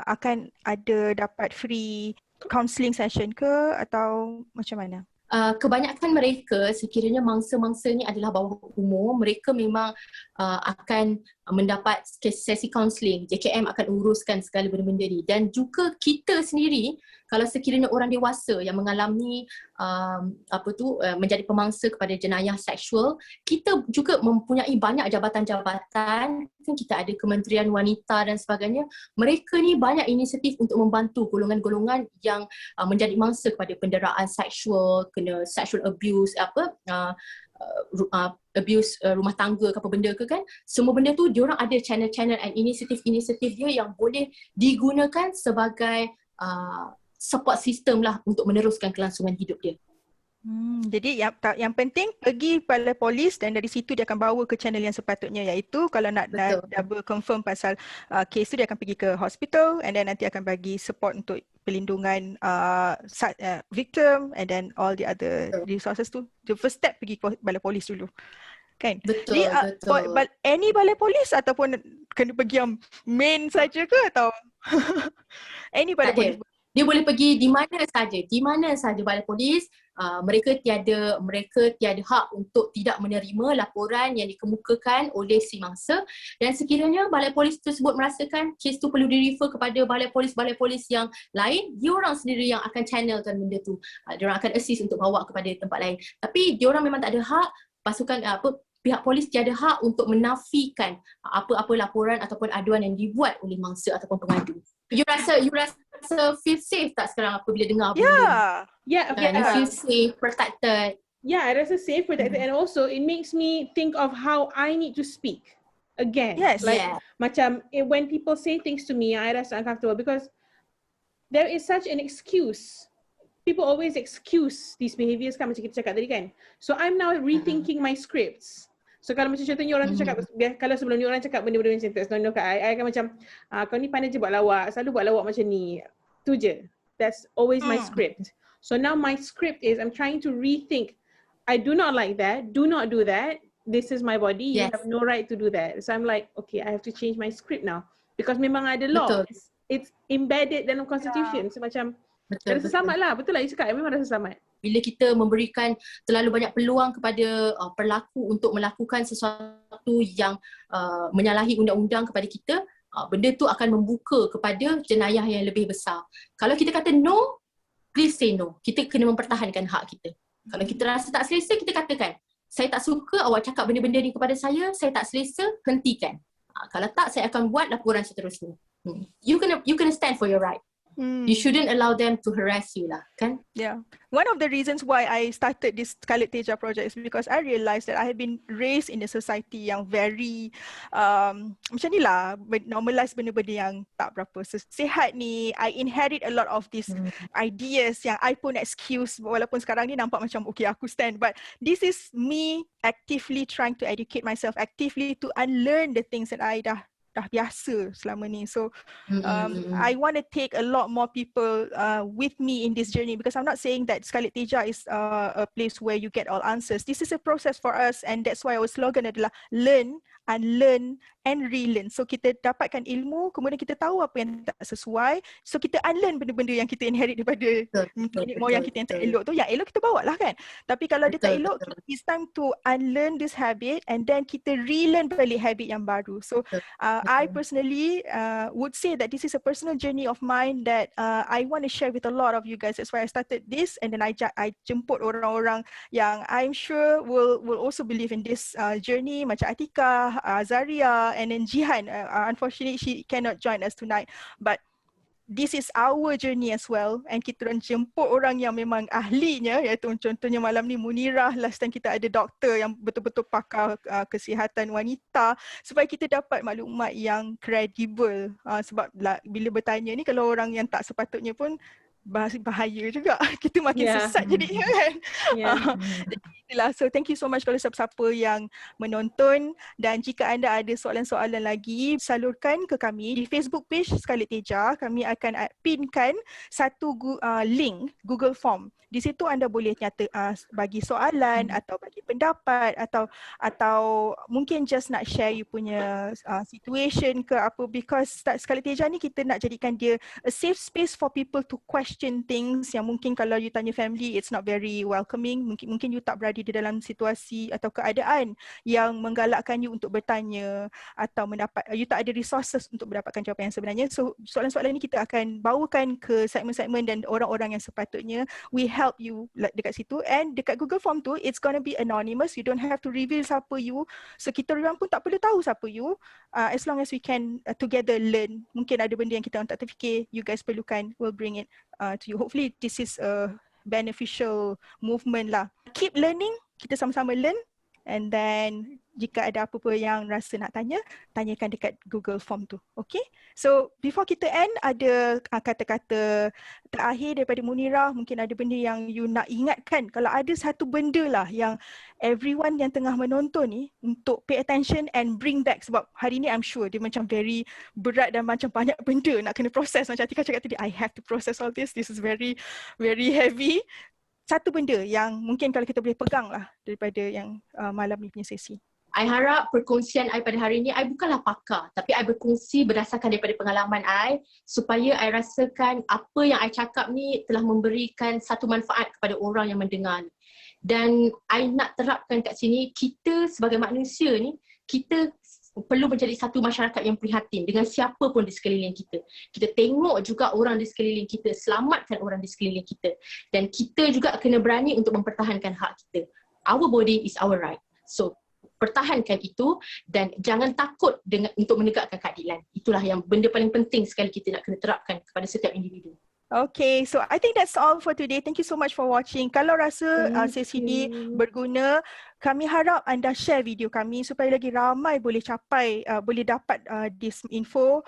akan ada dapat free counselling session ke atau macam mana? Kebanyakan mereka, sekiranya mangsa-mangsa ni adalah bawah umur, mereka memang akan mendapat sesi kaunseling. JKM akan uruskan segala benda-benda ni. Dan juga kita sendiri, kalau sekiranya orang dewasa yang mengalami menjadi pemangsa kepada jenayah seksual, kita juga mempunyai banyak jabatan-jabatan. Kita ada Kementerian Wanita dan sebagainya. Mereka ni banyak inisiatif untuk membantu golongan-golongan yang menjadi mangsa kepada penderaan seksual, kena sexual abuse, abuse rumah tangga ke apa benda ke, kan. Semua benda tu diorang ada channel-channel and inisiatif-inisiatif dia yang boleh digunakan sebagai support system lah untuk meneruskan kelangsungan hidup dia. Jadi yang penting pergi balai polis dan dari situ dia akan bawa ke channel yang sepatutnya, iaitu kalau nak double confirm pasal kes tu dia akan pergi ke hospital and then nanti akan bagi support untuk perlindungan victim and then all the other resources tu. The first step pergi ke balai polis dulu. Kan? Betul. Any balai polis ataupun kena pergi yang main saja ke atau any balai polis? Dia boleh pergi di mana saja balai polis. Mereka tiada hak untuk tidak menerima laporan yang dikemukakan oleh si mangsa, dan sekiranya balai polis tersebut merasakan kes tu perlu di-refer kepada balai polis yang lain, diorang sendiri yang akan channelkan benda tu. Diorang akan assist untuk bawa kepada tempat lain. Tapi diorang memang tak ada hak, pihak polis tiada hak untuk menafikan apa-apa laporan ataupun aduan yang dibuat oleh mangsa ataupun pengadu. You rasa feel safe tak sekarang apabila dengar benda ni? You feel safe, protected. Yeah, I rasa safe, protected, and also it makes me think of how I need to speak. again. Yes. Like macam when people say things to me, I rasa uncomfortable because there is such an excuse. People always excuse these behaviors kan, macam kita cakap tadi kan. So I'm now rethinking my scripts. So kalau macam contohnya orang tu cakap, kalau sebelum ni orang cakap benda-benda macam tu, kat I akan macam, kau ni pandai je buat lawak, selalu buat lawak macam ni. Tu je. That's always my script. So now my script is, I'm trying to rethink. I do not like that. Do not do that. This is my body. You have no right to do that. So I'm like, okay, I have to change my script now. Because memang ada law. It's embedded dalam constitution. So macam, rasa selamat lah. Betul lah you cakap, memang rasa selamat. Bila kita memberikan terlalu banyak peluang kepada pelaku untuk melakukan sesuatu yang menyalahi undang-undang kepada kita, benda tu akan membuka kepada jenayah yang lebih besar. Kalau kita kata no, please say no. Kita kena mempertahankan hak kita. Kalau kita rasa tak selesa, kita katakan, saya tak suka awak cakap benda-benda ni kepada saya tak selesa, hentikan. Kalau tak, saya akan buat laporan seterusnya. You kena stand for your right. You shouldn't allow them to harass you lah, kan? Yeah. One of the reasons why I started this Scarlet Teja project is because I realized that I have been raised in a society yang very macam ni lah, normalize benda-benda yang tak berapa sihat ni. I inherit a lot of these ideas yang I pun excuse, walaupun sekarang ni nampak macam okay aku stand, but this is me actively trying to educate myself, actively to unlearn the things that I dah biasa selama ni. So I want to take a lot more people with me in this journey, because I'm not saying that Scarlet Teja is a place where you get all answers. This is a process for us, and that's why our slogan adalah learn, unlearn and relearn. So kita dapatkan ilmu, kemudian kita tahu apa yang tak sesuai, so kita unlearn benda-benda yang kita inherit daripada nenek moyang kita yang tak elok tu. Yang elok kita bawa lah kan, tapi kalau dia tak elok, it's time to unlearn this habit and then kita relearn balik habit yang baru. So I personally would say that this is a personal journey of mine that I want to share with a lot of you guys. That's why I started this, and then I jemput orang-orang yang I'm sure will also believe in this journey, macam Atika, Zaria, and then Jihan. Unfortunately, she cannot join us tonight, but this is our journey as well, and kita orang jemput orang yang memang ahlinya, iaitu contohnya malam ni Munirah, last time kita ada doktor yang betul-betul pakar kesihatan wanita, supaya kita dapat maklumat yang kredibel. Sebab bila bertanya ni, kalau orang yang tak sepatutnya pun bahaya juga. Kita makin sesat jadinya kan. Itulah. So thank you so much kalau siapa-siapa yang menonton, dan jika anda ada soalan-soalan lagi, salurkan ke kami di Facebook page Scarlet Teja. Kami akan pinkan satu link Google Form. Di situ anda boleh bagi soalan atau bagi pendapat atau mungkin just nak share you punya situation ke apa, because Scarlet Teja ni kita nak jadikan dia a safe space for people to question things yang mungkin kalau you tanya family, it's not very welcoming. Mungkin you tak berada di dalam situasi atau keadaan yang menggalakkan you untuk bertanya, atau you tak ada resources untuk mendapatkan jawapan yang sebenarnya. So soalan-soalan ni kita akan bawakan ke segmen-segmen dan orang-orang yang sepatutnya. We help you dekat situ, and dekat Google Form tu it's gonna be anonymous. You don't have to reveal siapa you. So kita orang pun tak perlu tahu siapa you. As long as we can together learn. Mungkin ada benda yang kita orang tak terfikir, you guys perlukan, we'll bring it to you. Hopefully this is a beneficial movement lah. Keep learning, kita sama-sama learn, and then jika ada apa-apa yang rasa nak tanyakan dekat Google Form tu. Okay? So before kita end, ada kata-kata terakhir daripada Munirah. Mungkin ada benda yang you nak ingatkan. Kalau ada satu benda lah yang everyone yang tengah menonton ni untuk pay attention and bring back, sebab hari ni I'm sure dia macam very berat dan macam banyak benda nak kena proses. Macam Atika cakap tadi, I have to process all this. This is very, very heavy. Satu benda yang mungkin kalau kita boleh pegang lah daripada yang malam ni punya sesi. I harap perkongsian I pada hari ini, I bukanlah pakar, tapi I berkongsi berdasarkan daripada pengalaman I, supaya I rasakan apa yang I cakap ni telah memberikan satu manfaat kepada orang yang mendengar. Dan I nak terapkan kat sini, kita sebagai manusia ni, kita perlu menjadi satu masyarakat yang prihatin dengan siapa pun di sekeliling kita. Kita tengok juga orang di sekeliling kita, selamatkan orang di sekeliling kita. Dan kita juga kena berani untuk mempertahankan hak kita. Our body is our right. So, pertahankan itu dan jangan takut untuk menegakkan keadilan. Itulah yang benda paling penting sekali kita nak kena terapkan kepada setiap individu. Okay, so I think that's all for today. Thank you so much for watching. Kalau rasa sesi ini berguna, kami harap anda share video kami supaya lagi ramai boleh capai, boleh dapat this info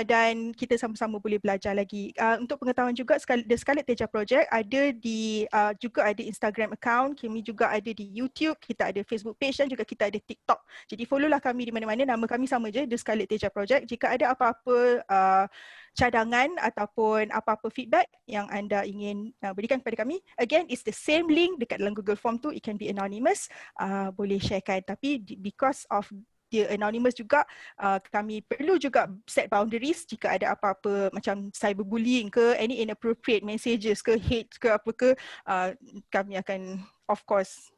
dan kita sama-sama boleh belajar lagi. Untuk pengetahuan juga, The Scarlet Teja Project ada di juga ada Instagram account, kami juga ada di YouTube, kita ada Facebook page dan juga kita ada TikTok. Jadi followlah kami di mana-mana, nama kami sama je, The Scarlet Teja Project. Jika ada apa-apa cadangan ataupun apa-apa feedback yang anda ingin berikan kepada kami, again it's the same link dekat dalam Google Form tu, it can be anonymous, boleh sharekan, tapi because of the anonymous juga, kami perlu juga set boundaries jika ada apa-apa macam cyberbullying ke, any inappropriate messages ke, hate ke apa ke, kami akan of course,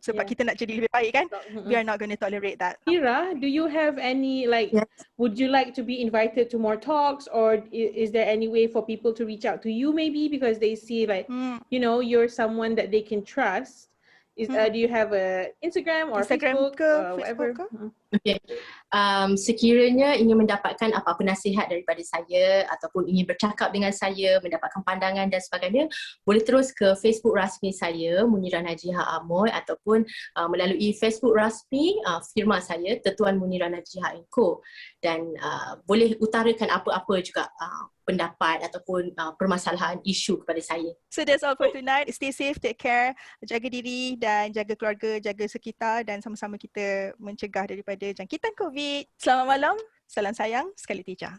sebab kita nak jadi lebih baik kan, we are not going to tolerate that. Mira, do you have any would you like to be invited to more talks, or is there any way for people to reach out to you maybe because they see you know, you're someone that they can trust? Do you have a Instagram or Facebook or whatever? Okay. Sekiranya ingin mendapatkan apa-apa nasihat daripada saya ataupun ingin bercakap dengan saya, mendapatkan pandangan dan sebagainya, boleh terus ke Facebook rasmi saya, Munirah Najihah Amoy, ataupun melalui Facebook rasmi firma saya, Tetuan Munirah Najihah & Co. Dan boleh utarakan apa-apa juga pendapat ataupun permasalahan isu kepada saya. So that's all for tonight. Stay safe, take care, jaga diri dan jaga keluarga, jaga sekitar dan sama-sama kita mencegah daripada jangkitan COVID. Selamat malam, salam sayang, Scarlet Teja.